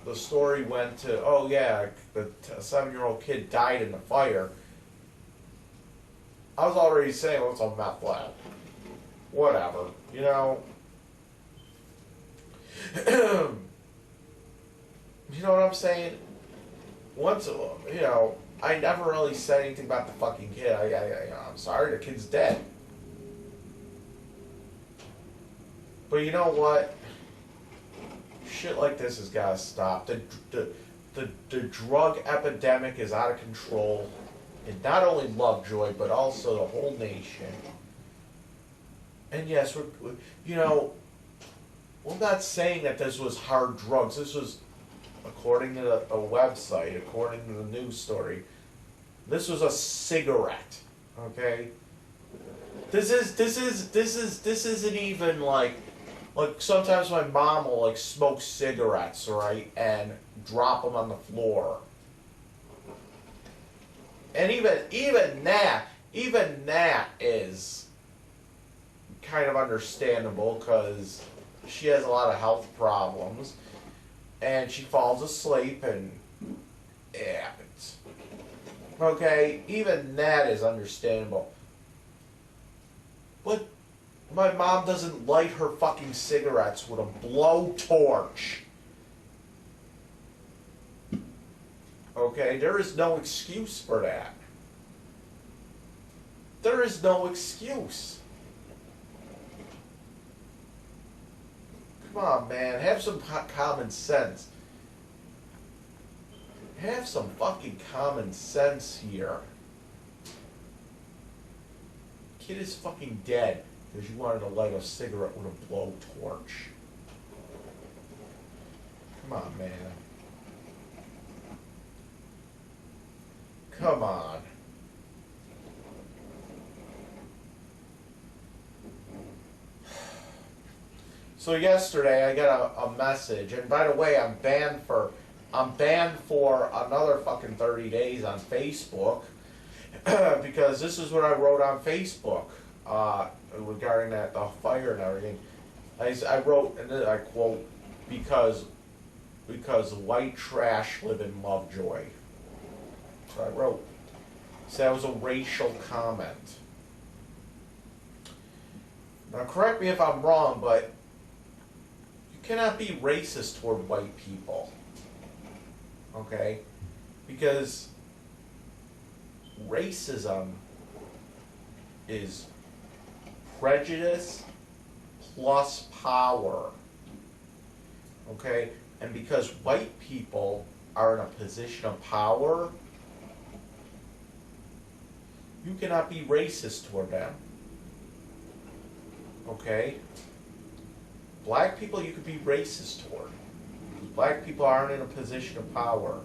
the story went to, oh yeah, the 7-year-old kid died in the fire, I was already saying, well, it's a meth lab. Whatever, you know. You know what I'm saying? Once, you know, I never really said anything about the fucking kid. I'm sorry, the kid's dead. But you know what? Shit like this has got to stop. The drug epidemic is out of control. And not only Lovejoy, but also the whole nation. And yes, we're not saying that this was hard drugs. This was, according to a website, according to the news story, this was a cigarette. Okay? This isn't even like sometimes my mom will like smoke cigarettes, right, and drop them on the floor. And even that is kind of understandable because she has a lot of health problems, and she falls asleep, and it happens. Okay, even that is understandable. But my mom doesn't light her fucking cigarettes with a blowtorch. Okay, there is no excuse for that. There is no excuse. Come on, man, have some common sense. Have some fucking common sense here. Kid is fucking dead because you wanted to light a cigarette with a blowtorch. Come on, man. Come on. So yesterday I got a message, and by the way, I'm banned for another fucking 30 days on Facebook because this is what I wrote on Facebook regarding the fire and everything. I wrote, and then I quote, because white trash live in Lovejoy. So I wrote. So that was a racial comment. Now correct me if I'm wrong, but you cannot be racist toward white people. Okay? Because racism is prejudice plus power. Okay? And because white people are in a position of power, you cannot be racist toward them. Okay? Black people you could be racist toward. Black people aren't in a position of power.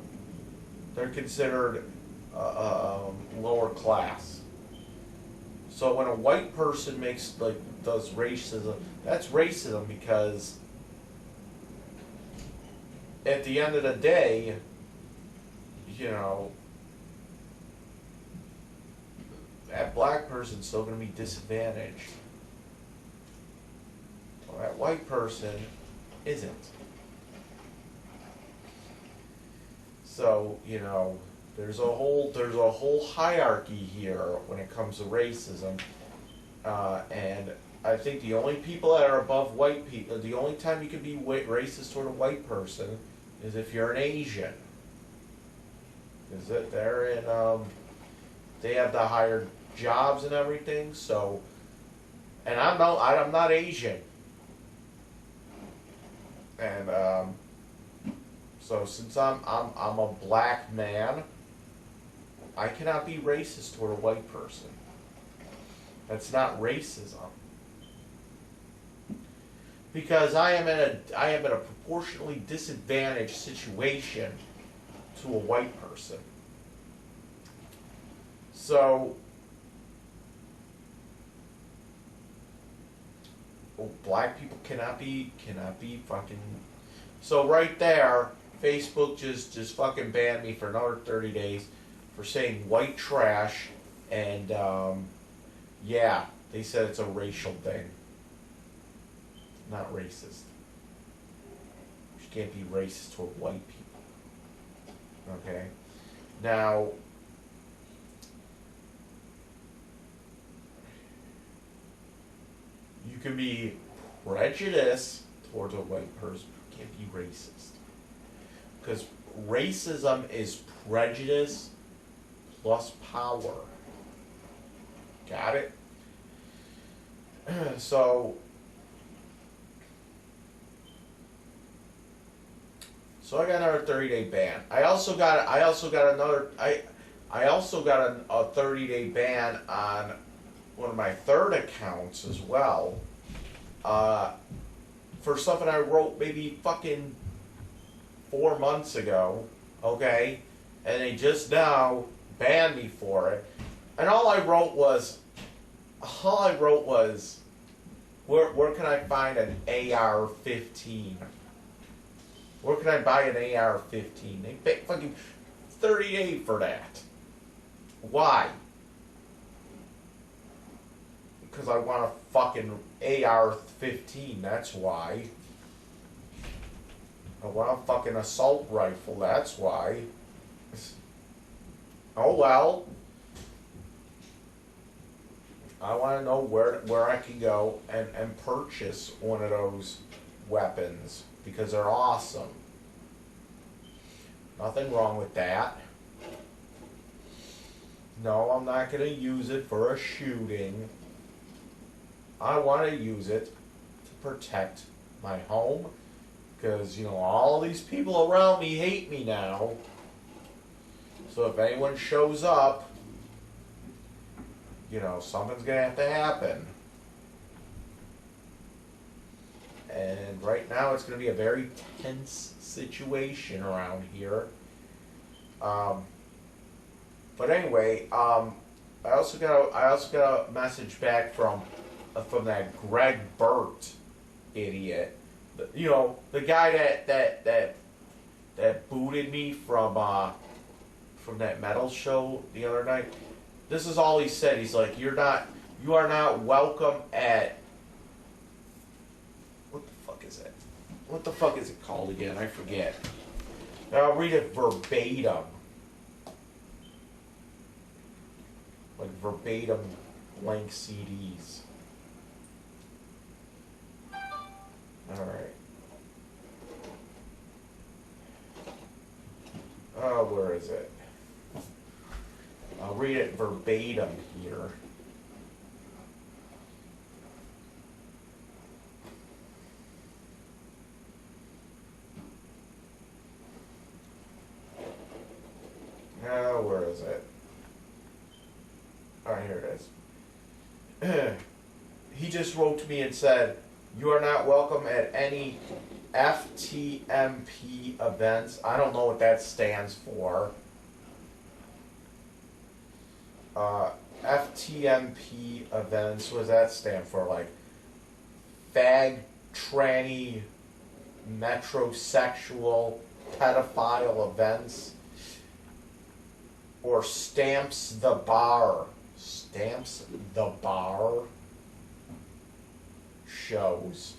They're considered lower class. So when a white person does racism, that's racism because at the end of the day, that black person's still going to be disadvantaged. Well, that white person isn't. So, there's a whole hierarchy here when it comes to racism. And I think the only people that are above white people, the only time you can be racist toward a white person is if you're an Asian. Is that they're in, they have the higher jobs and everything, so, and I'm not Asian. And, so since I'm a black man, I cannot be racist toward a white person. That's not racism. Because I am in a proportionally disadvantaged situation to a white person. So black people cannot be fucking. So right there, Facebook just fucking banned me for another 30 days for saying white trash, and yeah, they said it's a racial thing, not racist. You can't be racist toward white people. Okay, now you can be prejudiced towards a white person, but you can't be racist. Because racism is prejudice plus power. Got it? So, So I got another 30-day ban. I also got a 30-day ban on one of my third accounts as well. For something I wrote maybe fucking 4 months ago, okay? And they just now banned me for it. And all I wrote was, where can I find an AR-15? Where can I buy an AR-15? They pay fucking $38 for that. Why? Because I want a fucking AR-15, that's why. I want a fucking assault rifle, that's why. Oh well. I want to know where I can go and purchase one of those weapons, because they're awesome. Nothing wrong with that. No, I'm not going to use it for a shooting. I want to use it to protect my home, because, you know, all these people around me hate me now. So if anyone shows up, you know, something's going to have to happen. And right now it's going to be a very tense situation around here. But anyway, I also got a message back from that Greg Burt idiot. You know, the guy that booted me from that metal show the other night. This is all he said. He's like, you are not welcome at, what the fuck is it? What the fuck is it called again? I forget. I'll read it verbatim. Like verbatim blank CDs. Alright. Oh, where is it? I'll read it verbatim here. Oh, where is it? Oh, here it is. He just wrote to me and said, "You are not welcome at any FTMP events." I don't know what that stands for. FTMP events, what does that stand for? Like fag, tranny, metrosexual, pedophile events? Or Stamps the Bar. Stamps the Bar shows.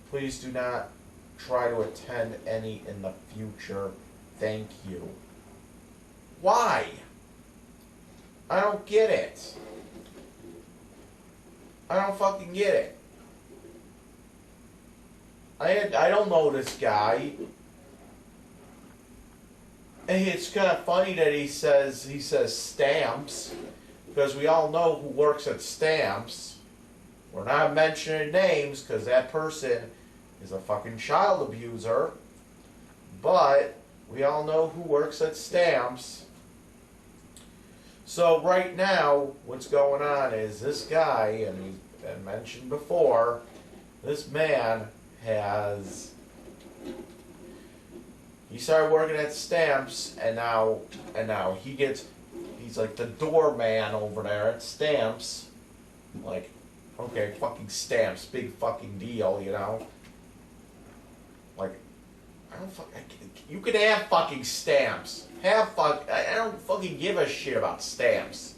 Please do not try to attend any in the future. Thank you. Why? I don't get it. I don't fucking get it. I don't know this guy. And it's kind of funny that he says Stamps, because we all know who works at Stamps. We're not mentioning names because that person is a fucking child abuser, but we all know who works at Stamps. So right now, what's going on is this guy, and he's been mentioned before, this man he started working at Stamps, and now he's like the doorman over there at Stamps. Like, okay, fucking Stamps, big fucking deal, you know? Like, you can have fucking Stamps. I don't fucking give a shit about Stamps.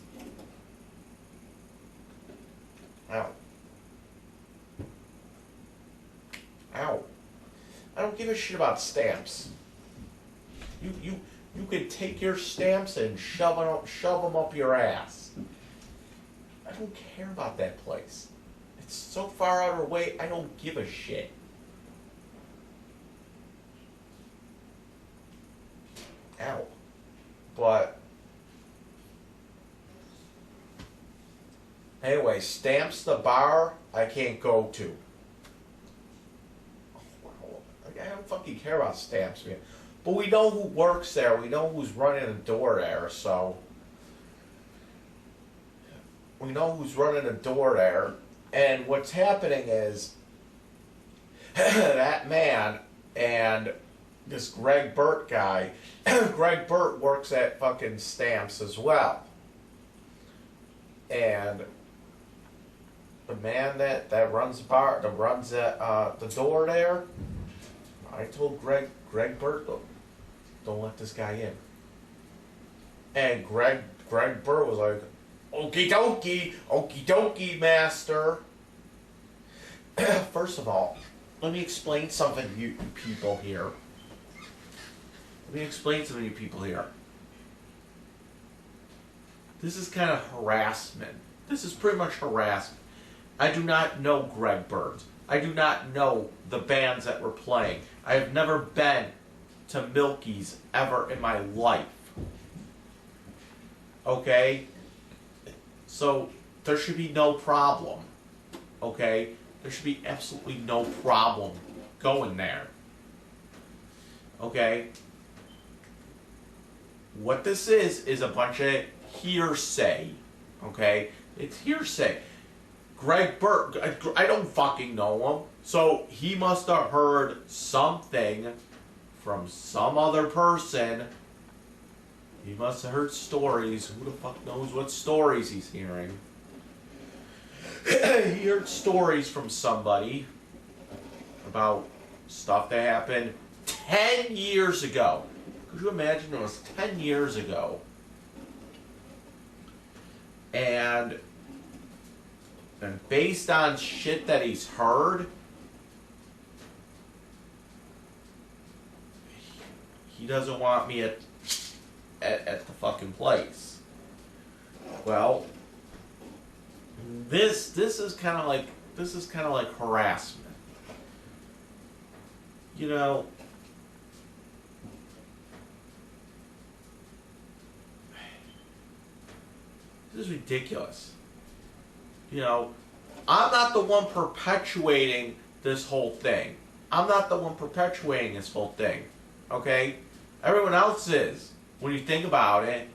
Ow. Ow. I don't give a shit about Stamps. You could take your stamps and shove them up your ass. I don't care about that place. It's so far out of the way, I don't give a shit. Ow. But anyway, Stamps the Bar, I can't go to. Oh, wow. I don't fucking care about Stamps, man. But we know who works there. We know who's running the door there, so we know who's running the door there. And what's happening is that man and this Greg Burt guy, Greg Burt works at fucking Stamps as well. And the man that runs the bar, that runs the door there, I told Greg Burt, don't let this guy in. And Greg Burt was like, okie dokie, master. First of all, let me explain something to you people here. This is kind of harassment. This is pretty much harassment. I do not know Greg Burt. I do not know the bands that were playing. I have never been to Milky's ever in my life. Okay? So, there should be no problem. Okay? There should be absolutely no problem going there. Okay? What this is a bunch of hearsay. Okay? It's hearsay. Greg Burt, I don't fucking know him. So he must have heard something from some other person. He must have heard stories. Who the fuck knows what stories he's hearing? He heard stories from somebody about stuff that happened 10 years ago. Could you imagine it was 10 years ago? And based on shit that he's heard, he doesn't want me at the fucking place. Well, this is kind of like harassment. You know, this is ridiculous. You know, I'm not the one perpetuating this whole thing. Okay? Everyone else is. When you think about it,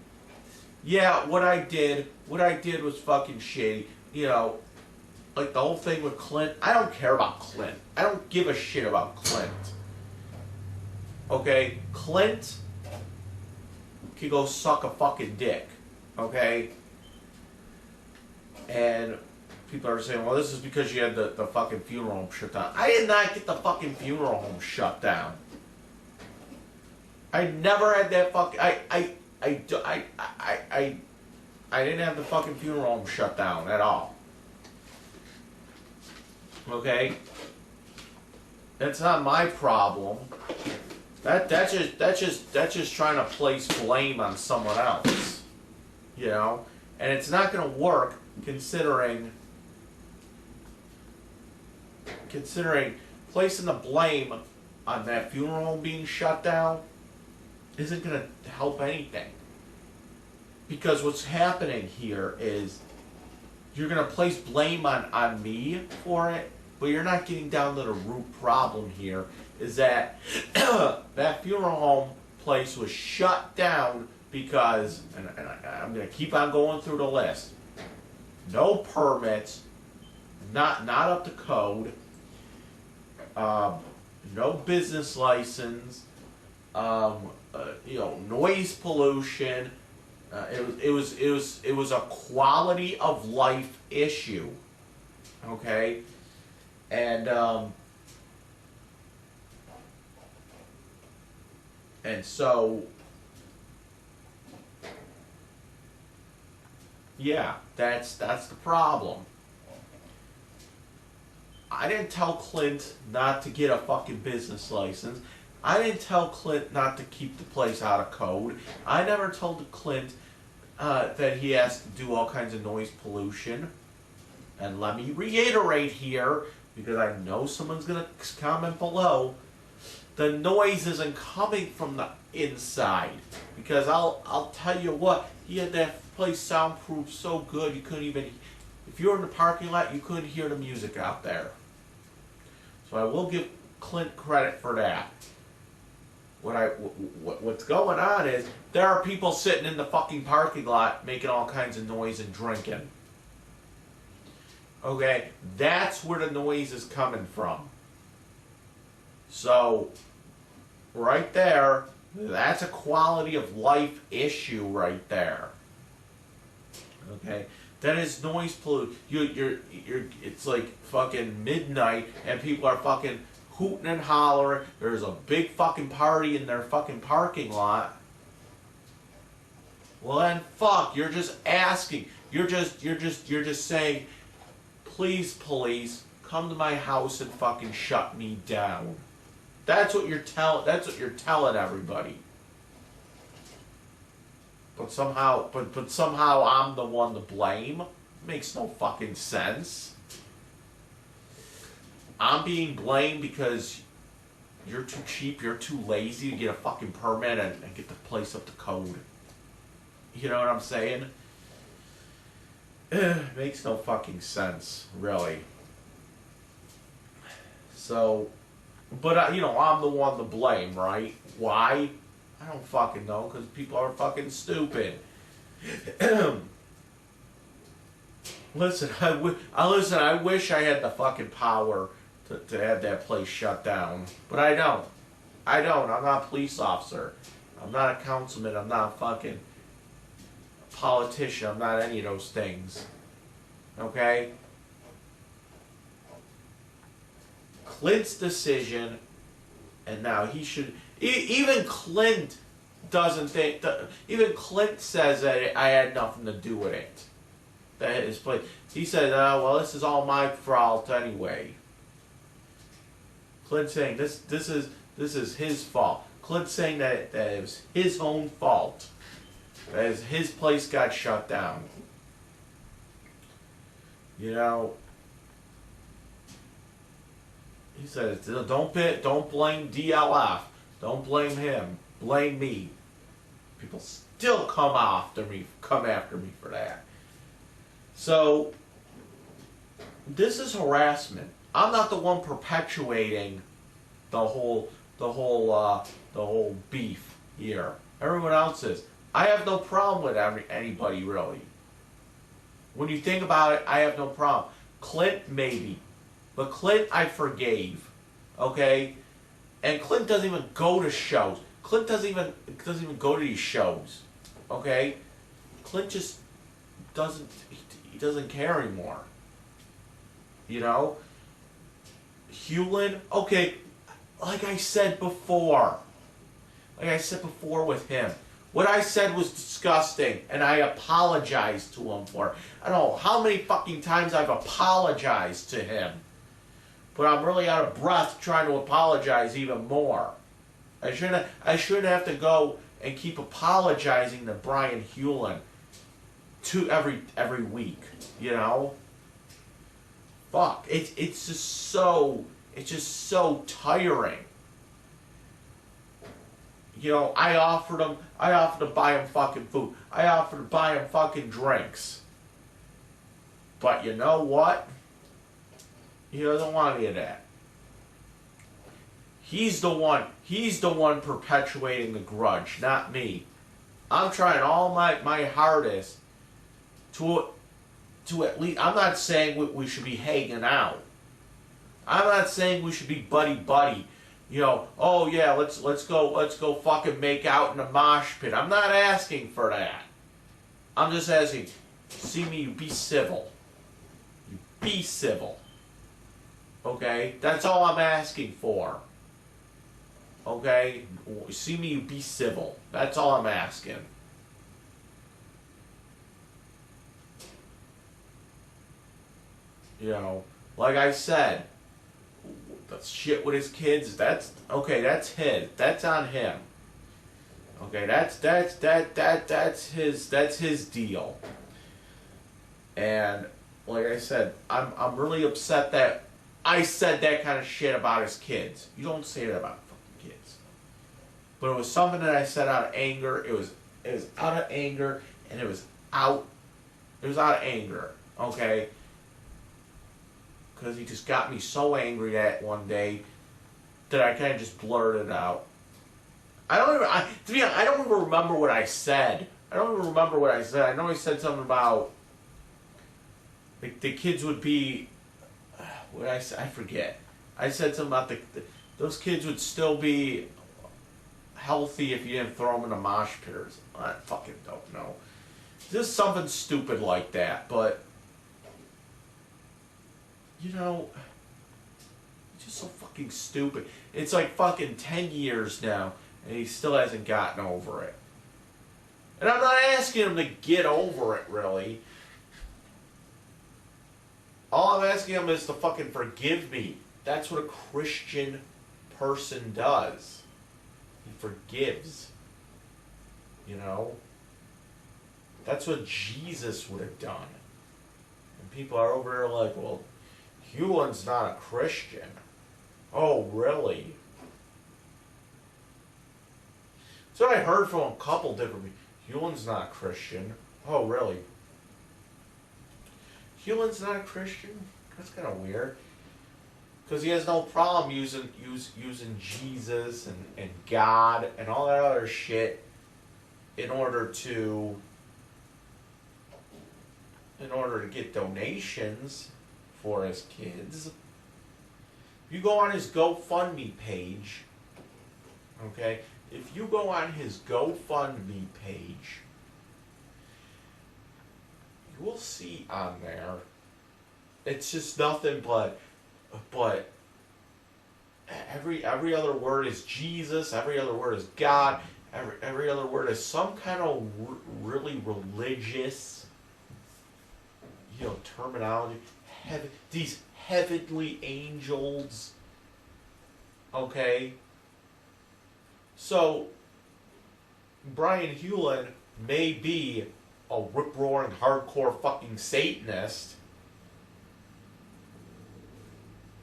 yeah, what I did was fucking shitty. You know, like the whole thing with Clint. I don't care about Clint. I don't give a shit about Clint. Okay? Clint can go suck a fucking dick. Okay? And people are saying, well, this is because you had the fucking funeral home shut down. I did not get the fucking funeral home shut down. I never had that fucking... I didn't have the fucking funeral home shut down at all. Okay? That's not my problem. That's just trying to place blame on someone else. You know? And it's not going to work considering placing the blame on that funeral home being shut down isn't going to help anything. Because what's happening here is you're going to place blame on me for it, but you're not getting down to the root problem here, is that that funeral home place was shut down because, and I'm going to keep on going through the list, no permits, not up to code, no business license, noise pollution. It was a quality of life issue. Okay, and so yeah, that's the problem. I didn't tell Clint not to get a fucking business license. I didn't tell Clint not to keep the place out of code. I never told Clint that he has to do all kinds of noise pollution. And let me reiterate here, because I know someone's going to comment below, the noise isn't coming from the inside. Because I'll tell you what, he had that place soundproof so good you couldn't even, if you were in the parking lot, you couldn't hear the music out there. So I will give Clint credit for that. what's going on is there are people sitting in the fucking parking lot making all kinds of noise and drinking. Okay, that's where the noise is coming from. So, right there, that's a quality of life issue right there. Okay, that is noise pollution. It's like fucking midnight and people are fucking hooting and hollering. There's a big fucking party in their fucking parking lot. Well then, fuck. You're just asking. You're just saying, please, police, come to my house and fucking shut me down. That's what you're telling everybody. But somehow I'm the one to blame. Makes no fucking sense. I'm being blamed because you're too cheap, you're too lazy to get a fucking permit and get the place up to code. You know what I'm saying? Makes no fucking sense, really. So, but I'm the one to blame, right? Why? I don't fucking know, because people are fucking stupid. Listen, I wish I had the fucking power to have that place shut down. But I don't. I'm not a police officer. I'm not a councilman. I'm not a fucking politician. I'm not any of those things. Okay? Clint's decision, and now he should... Even Clint doesn't think... Even Clint says that I had nothing to do with it. That his place... He said, well, this is all my fault anyway. Clint saying this is his fault. Clint saying that it was his own fault. That his place got shut down. You know, he says, don't blame DLF. Don't blame him. Blame me. People still come after me for that. So this is harassment. I'm not the one perpetuating the whole beef here. Everyone else is. I have no problem with anybody really. When you think about it, I have no problem. Clint maybe, but Clint I forgave. Okay, and Clint doesn't even go to shows. Clint doesn't even go to these shows. Okay, Clint just doesn't. He doesn't care anymore. You know. Hewlin, okay, like I said before with him, what I said was disgusting, and I apologized to him for it. I don't know how many fucking times I've apologized to him, but I'm really out of breath trying to apologize even more. I shouldn't have to go and keep apologizing to Brian Hewlin every week, you know? Fuck, it's just so tiring. You know, I offered to buy him fucking food. I offered to buy him fucking drinks. But you know what? He doesn't want any of that. He's the one perpetuating the grudge, not me. I'm trying all my hardest to at least, I'm not saying we should be hanging out. I'm not saying we should be buddy. You know, oh yeah, let's go fucking make out in a mosh pit. I'm not asking for that. I'm just asking, see me, you be civil. You be civil. Okay? That's all I'm asking for. Okay? See me, you be civil. That's all I'm asking. You know, like I said, the shit with his kids, that's his. That's on him. Okay, that's his deal. And like I said, I'm really upset that I said that kind of shit about his kids. You don't say that about fucking kids. But it was something that I said out of anger. It was out of anger, and it was out of anger. Okay. Because he just got me so angry that one day that I kind of just blurted out. To be honest, I don't even remember what I said. I know I said something about the kids would be. What I forget. I said something about those kids would still be healthy if you didn't throw them in a mosh pit or something. I fucking don't know. Just something stupid like that, but you know, it's just so fucking stupid. It's like fucking 10 years now, and he still hasn't gotten over it. And I'm not asking him to get over it, really. All I'm asking him is to fucking forgive me. That's what a Christian person does. He forgives. You know? That's what Jesus would have done. And people are over there like, well, Hewlin's not a Christian. Oh, really? So I heard from a couple different people. Hewlin's not a Christian. Oh, really? Hewlin's not a Christian? That's kind of weird. Because he has no problem using Jesus and God and all that other shit in order to get donations for his kids. If you go on his GoFundMe page, okay, if you go on his GoFundMe page, you will see on there, it's just nothing but every other word is Jesus, every other word is God, every other word is some kind of really religious, terminology. These heavenly angels. Okay? So, Brian Hewlin may be a rip-roaring, hardcore fucking Satanist,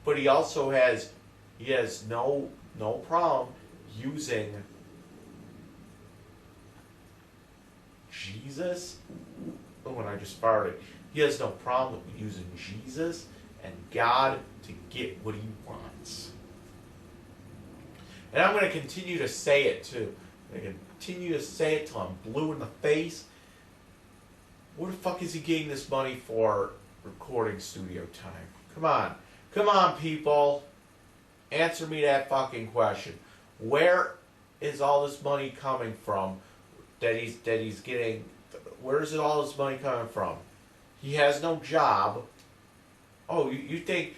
but he also has no problem using Jesus. Oh, and I just farted. He has no problem using Jesus and God to get what he wants. And I'm going to continue to say it too. I'm going to continue to say it till I'm blue in the face. What the fuck is he getting this money for? Recording studio time. Come on, people. Answer me that fucking question. Where is all this money coming from that he's getting? Where is all this money coming from? He has no job. Oh, you think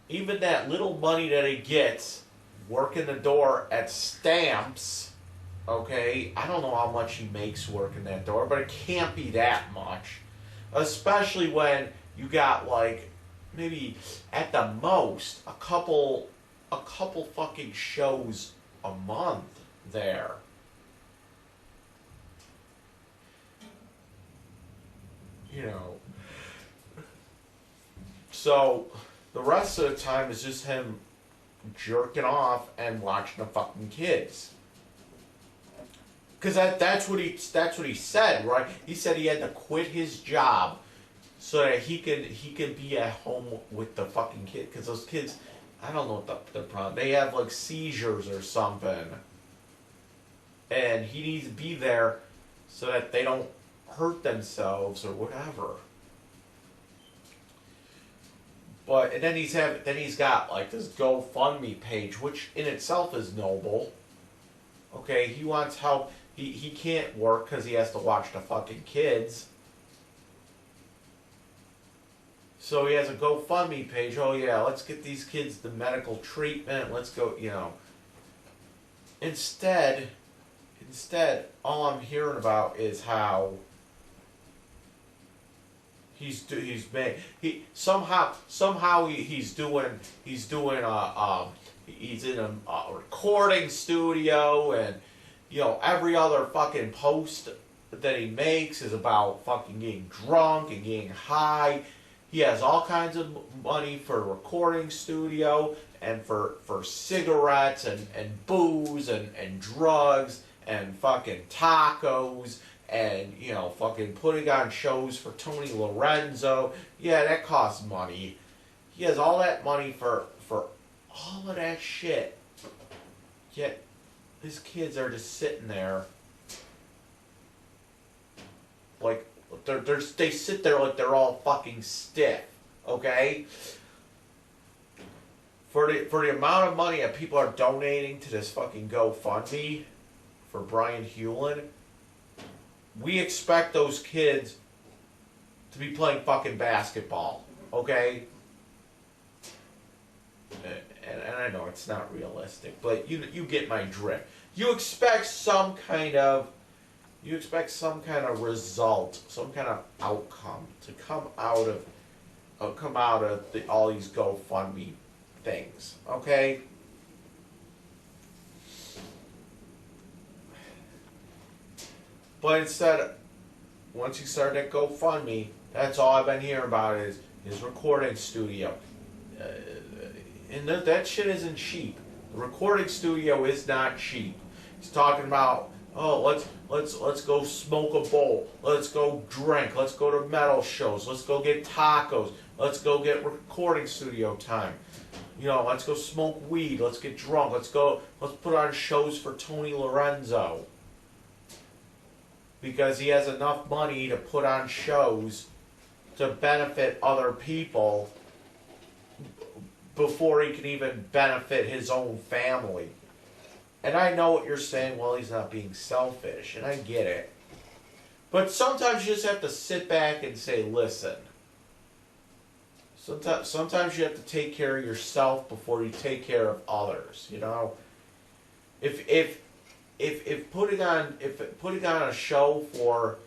even that little money that he gets working the door at Stamps, okay, I don't know how much he makes working that door, but it can't be that much. Especially when you got like maybe at the most a couple fucking shows a month there. So the rest of the time is just him jerking off and watching the fucking kids. Because that's what he said, right? He said he had to quit his job so that he could be at home with the fucking kid. Because those kids, I don't know what the problem. They have like seizures or something, and he needs to be there so that they don't hurt themselves or whatever. But and then he's got like this GoFundMe page, which in itself is noble. Okay, he wants help. He can't work because he has to watch the fucking kids. So he has a GoFundMe page. Oh yeah, let's get these kids the medical treatment. Let's go, Instead, all I'm hearing about is how he's in a recording studio, and every other fucking post that he makes is about fucking getting drunk and getting high. He has all kinds of money for a recording studio and for cigarettes and booze and drugs and fucking tacos and fucking putting on shows for Tony Lorenzo. Yeah, that costs money. He has all that money for all of that shit. Yet his kids are just sitting there, like they sit there like they're all fucking stiff. Okay. For the amount of money that people are donating to this fucking GoFundMe for Brian Hewlin, we expect those kids to be playing fucking basketball, okay? And I know it's not realistic, but you get my drift. You expect some kind of result, some kind of outcome to come out of all these GoFundMe things, okay? But instead, once you start that GoFundMe, that's all I've been hearing about is his recording studio. And that shit isn't cheap. The recording studio is not cheap. He's talking about, oh, let's go smoke a bowl. Let's go drink. Let's go to metal shows. Let's go get tacos. Let's go get recording studio time. You know, let's go smoke weed. Let's get drunk. Let's put on shows for Tony Lorenzo. Because he has enough money to put on shows to benefit other people before he can even benefit his own family. And I know what you're saying, well, he's not being selfish, and I get it. But sometimes you just have to sit back and say, listen, sometimes you have to take care of yourself before you take care of others, you know? If putting on a show for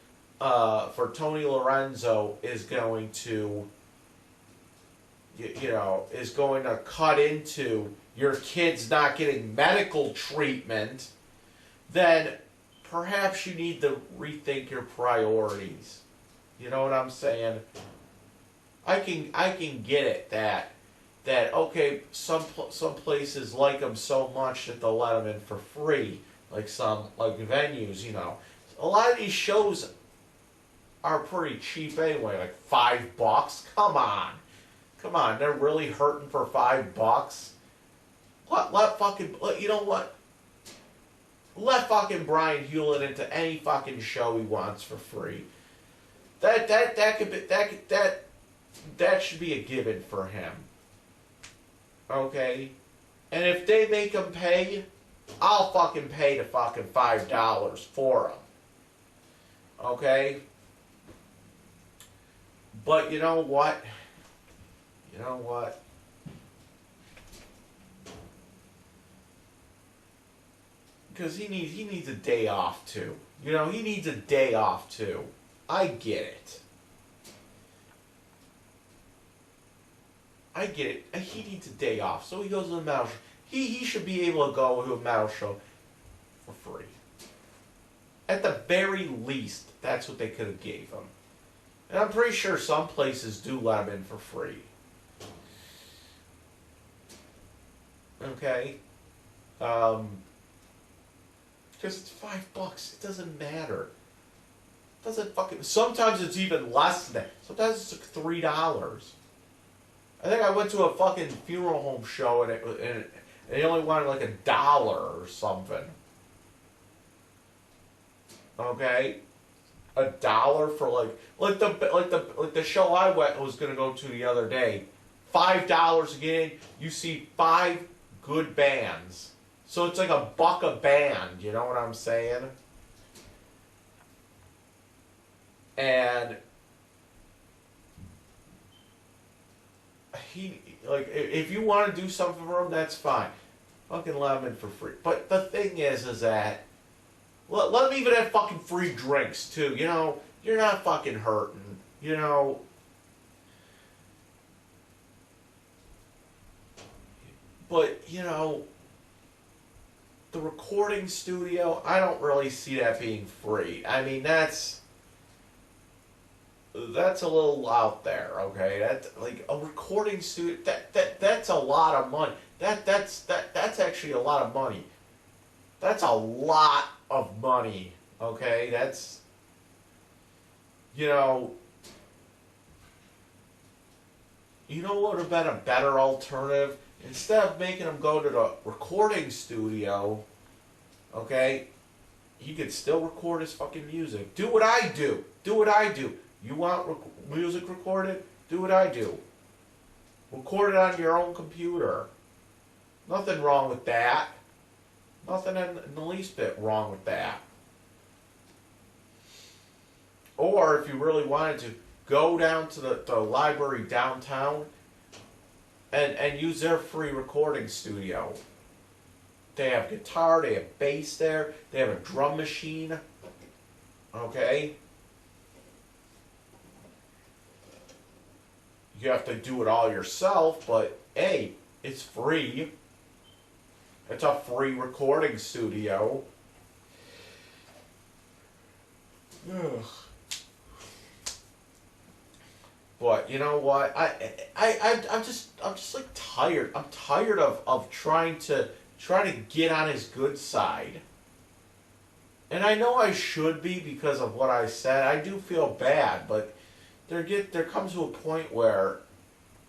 Tony Lorenzo is going to is going to cut into your kids not getting medical treatment, then perhaps you need to rethink your priorities. You know what I'm saying? I can get it that okay, some places like them so much that they'll let them in for free, like venues, you know. A lot of these shows are pretty cheap anyway, like $5. Come on, they're really hurting for $5. You know what? Let fucking Brian Hewlett into any fucking show he wants for free. That should be a given for him. Okay? And if they make him pay, I'll fucking pay the fucking $5 for him. Okay? But you know what? Because he needs a day off too. You know, he needs a day off too. I get it. He needs a day off, so he goes to the metal show. He should be able to go to a metal show for free. At the very least, that's what they could have gave him. And I'm pretty sure some places do let him in for free. Okay? Because it's $5. It doesn't matter. It doesn't fucking... Sometimes it's even less than that. Sometimes it's like $3. I think I went to a fucking funeral home show and they only wanted like $1 or something. Okay? $1 for like the show I was gonna go to the other day. $5 again. You see 5 good bands. So it's like $1 a band, you know what I'm saying? And if you want to do something for him, that's fine. Fucking let him in for free. But the thing is that let him even have fucking free drinks too. You know, you're not fucking hurting. You know. But you know, the recording studio, I don't really see that being free. I mean, that's a little out there, okay? That's like a recording studio. That's a lot of money. That's actually a lot of money. That's a lot of money, okay? That's, you know what would have been a better alternative? Instead of making them go to the recording studio, Okay? He could still record his fucking music. Do what I do. Do what I do. You want music recorded? Do what I do. Record it on your own computer. Nothing wrong with that. Nothing in the least bit wrong with that. Or if you really wanted to, go down to the library downtown and use their free recording studio. They have guitar, they have bass there, they have a drum machine. Okay? You have to do it all yourself, but hey, it's free. It's a free recording studio. Ugh. But you know what? I'm just like tired. I'm tired of trying to get on his good side. And I know I should be because of what I said. I do feel bad, but there comes to a point where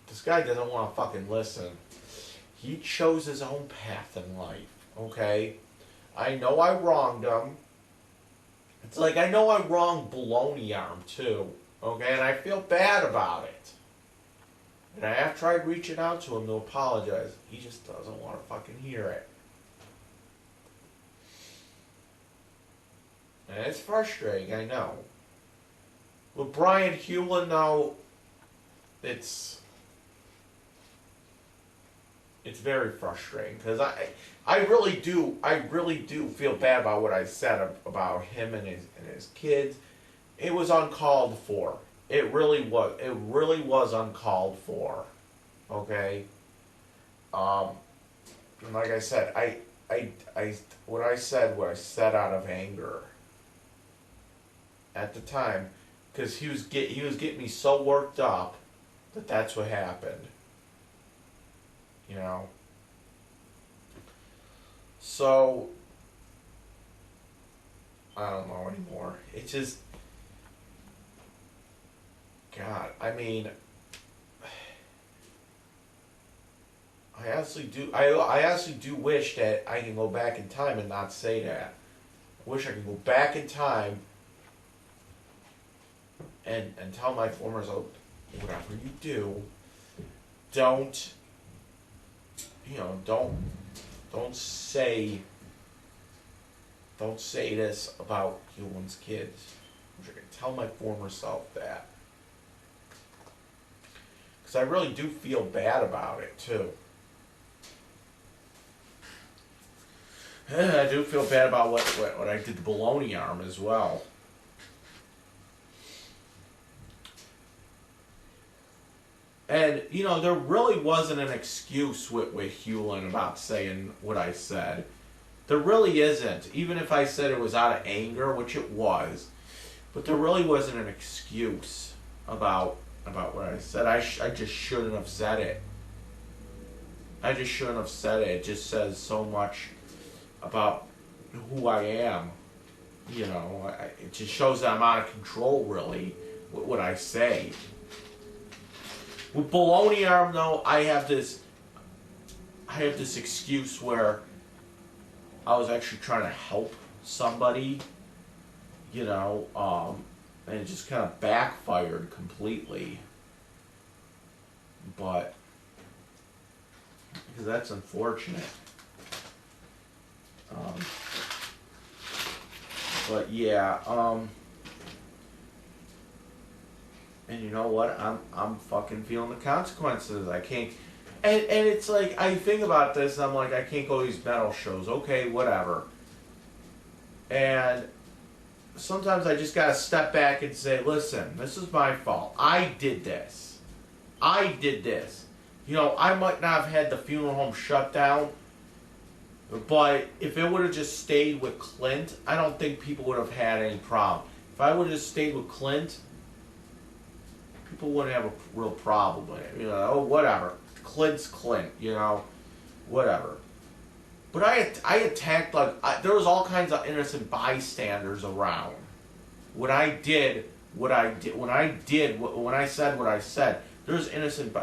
this guy doesn't want to fucking listen. He chose his own path in life, okay? I know I wronged him. It's like I know I wronged Baloney Arm too, okay? And I feel bad about it. And I have tried reaching out to him to apologize. He just doesn't want to fucking hear it. And it's frustrating, I know. With Brian Hewlin, though, it's very frustrating because I really do feel bad about what I said about him and his kids. It was uncalled for. It really was uncalled for. Okay. And like I said, what I said out of anger at the time, because he was getting me so worked up that's what happened. You know. So I don't know anymore. It's just, God, I mean, I honestly do wish that I can go back in time and not say that. I wish I could go back in time and tell my former self, whatever you do, don't say this about Hewlin's kids. I wish I could tell my former self that. Because I really do feel bad about it, too. I do feel bad about what I did to Baloney Arm as well. And, there really wasn't an excuse with Hewlin about saying what I said. There really isn't. Even if I said it was out of anger, which it was. But there really wasn't an excuse about what I said. I just shouldn't have said it. I just shouldn't have said it. It just says so much about who I am. It just shows that I'm out of control, really, with what I say. With Baloney Arm, though, I have this excuse where I was actually trying to help somebody, and it just kind of backfired completely. But, because that's unfortunate. But yeah, and you know what? I'm fucking feeling the consequences. I can't, and it's like I think about this. And I'm like, I can't go to these metal shows. Okay, whatever. And sometimes I just gotta step back and say, listen, this is my fault. I did this. I might not have had the funeral home shut down, but if it would have just stayed with Clint, I don't think people would have had any problem. If I would have just stayed with Clint, people wouldn't have a real problem with it. Whatever. Clint's Clint, whatever. But I attacked, there was all kinds of innocent bystanders around. When I said what I said, there's innocent,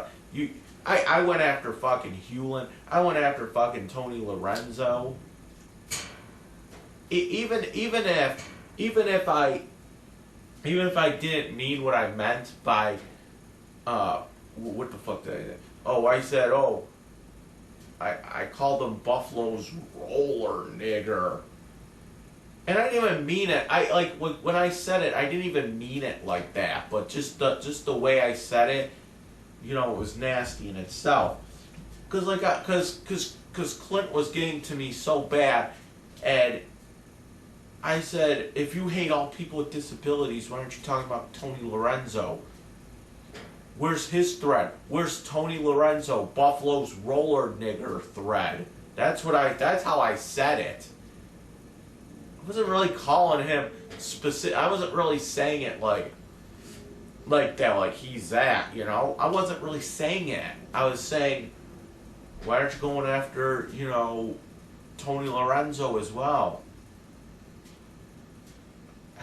I went after fucking Hewlin. I went after fucking Tony Lorenzo. even if I didn't mean what I meant by what the fuck did I say? Oh, I said, oh, I called them Buffalo's roller nigger. And I didn't even mean it. I like when I said it, I didn't even mean it like that. But just the way I said it, you know, it was nasty in itself. Cause Clint was getting to me so bad, and I said, if you hate all people with disabilities, why aren't you talking about Tony Lorenzo? Where's his thread? Where's Tony Lorenzo, Buffalo's roller nigger thread? That's how I said it. I wasn't really calling him specific. I wasn't really saying it like that, like he's that, you know? I wasn't really saying it. I was saying, why aren't you going after, you know, Tony Lorenzo as well?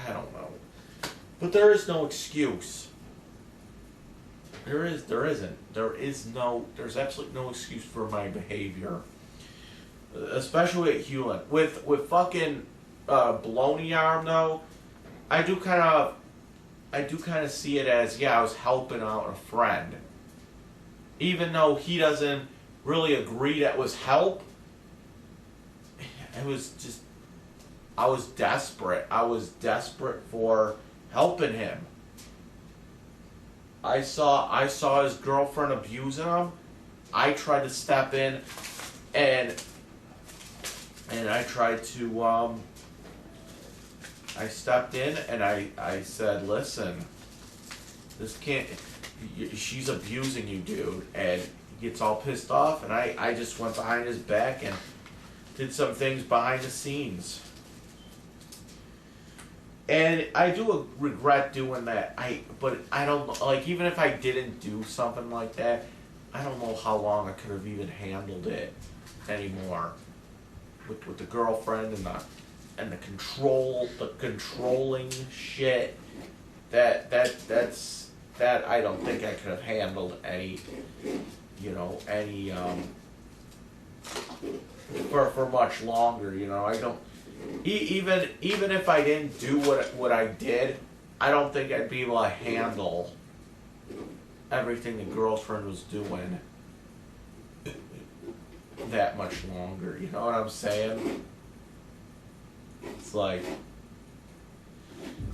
I don't know. But there is no excuse. There's absolutely no excuse for my behavior. Especially at Hewlin. With fucking Baloney Arm though, I do kind of see it as, yeah, I was helping out a friend. Even though he doesn't really agree that was help, it was just, I was desperate. I was desperate for helping him. I saw his girlfriend abusing him. I tried to step in and I tried to I stepped in and I said, listen, this can't, she's abusing you, dude. And he gets all pissed off, and I just went behind his back and did some things behind the scenes. And I do regret doing that. But I don't know, like, even if I didn't do something like that, I don't know how long I could have even handled it anymore. With the girlfriend and the controlling shit. That I don't think I could have handled any for much longer, you know. I don't. Even if I didn't do what I did, I don't think I'd be able to handle everything the girlfriend was doing that much longer. You know what I'm saying? It's like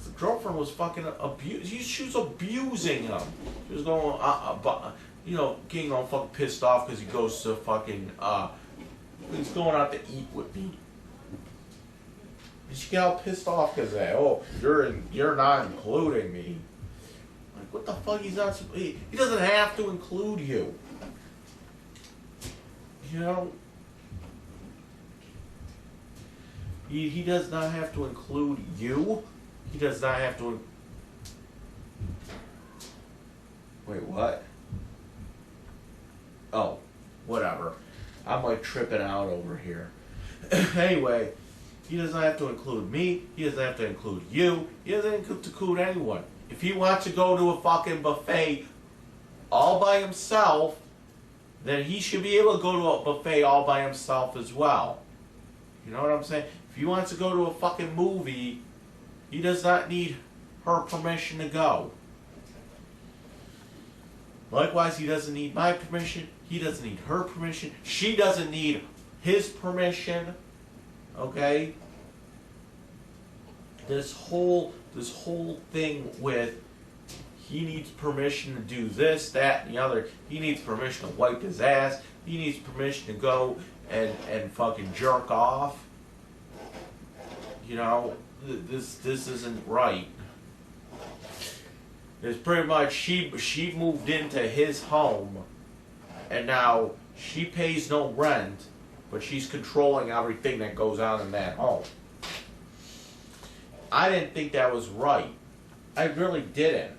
the girlfriend was fucking she was abusing him. She was going, getting all fucking pissed off because he goes to fucking he's going out to eat with me. She got all pissed off because that. Oh, you're not including me. Like, what the fuck? He doesn't have to include you. You know, he does not have to include you. He does not have to. Wait, what? Oh, whatever. I'm like tripping out over here. Anyway. He doesn't have to include me. He doesn't have to include you. He doesn't have to include anyone. If he wants to go to a fucking buffet all by himself, then he should be able to go to a buffet all by himself as well. You know what I'm saying? If he wants to go to a fucking movie, he does not need her permission to go. Likewise, he doesn't need my permission. He doesn't need her permission. She doesn't need his permission. Okay? This whole thing with he needs permission to do this, that, and the other. He needs permission to wipe his ass. He needs permission to go and fucking jerk off. You know, this isn't right. It's pretty much she moved into his home, and now she pays no rent, but she's controlling everything that goes on in that home. I didn't think that was right. I really didn't.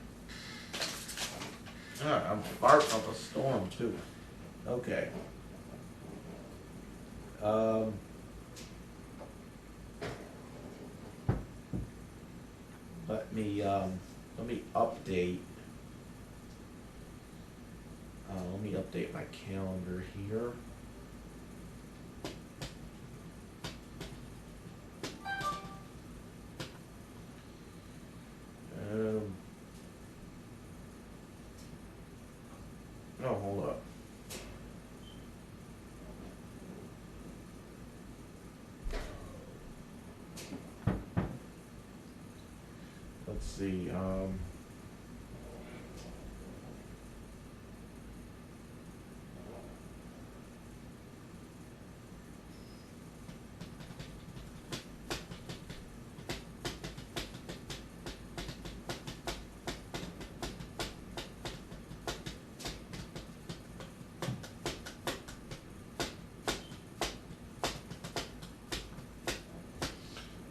I'm farting up a storm too. Okay. Let me update. Let me update my calendar here. No, hold up. Let's see.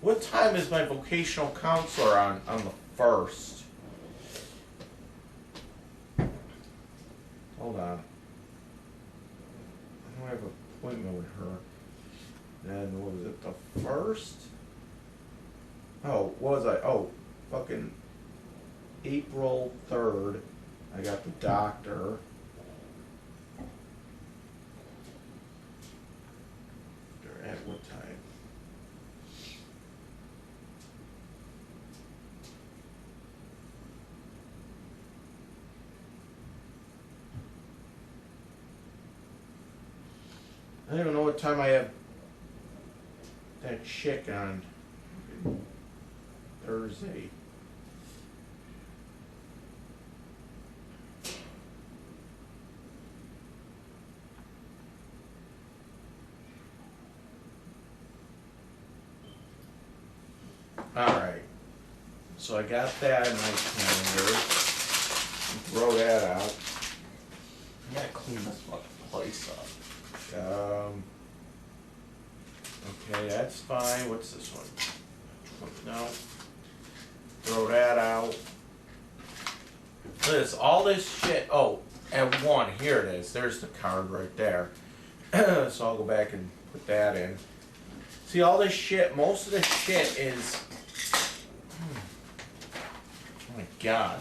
What time is my vocational counselor on the 1st? Hold on. I don't have an appointment with her. Then what was it, the 1st? Oh, what was I? Oh, fucking April 3rd. I got the doctor. At what time? I don't even know what time I have that chick on Thursday. Alright, so I got that in my calendar. Throw that out. I gotta clean this fucking place up. Okay, that's fine. What's this one? No. Throw that out. This, all this shit. Oh, and one, here it is. There's the card right there. So I'll go back and put that in. See, all this shit, most of this shit is... Oh my god.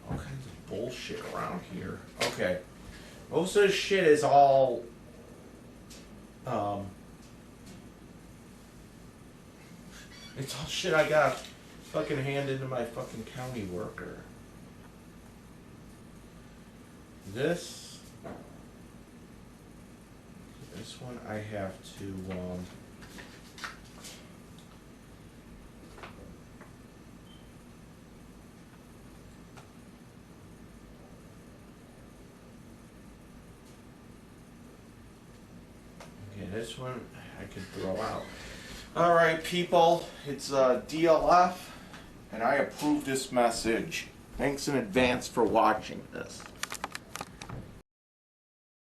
All kinds of bullshit around here. Okay. Most of this shit is all... It's all shit I got fucking handed to my fucking county worker. This one I have to, okay, this one I could throw out. Alright, people, it's DLF, and I approve this message. Thanks in advance for watching this.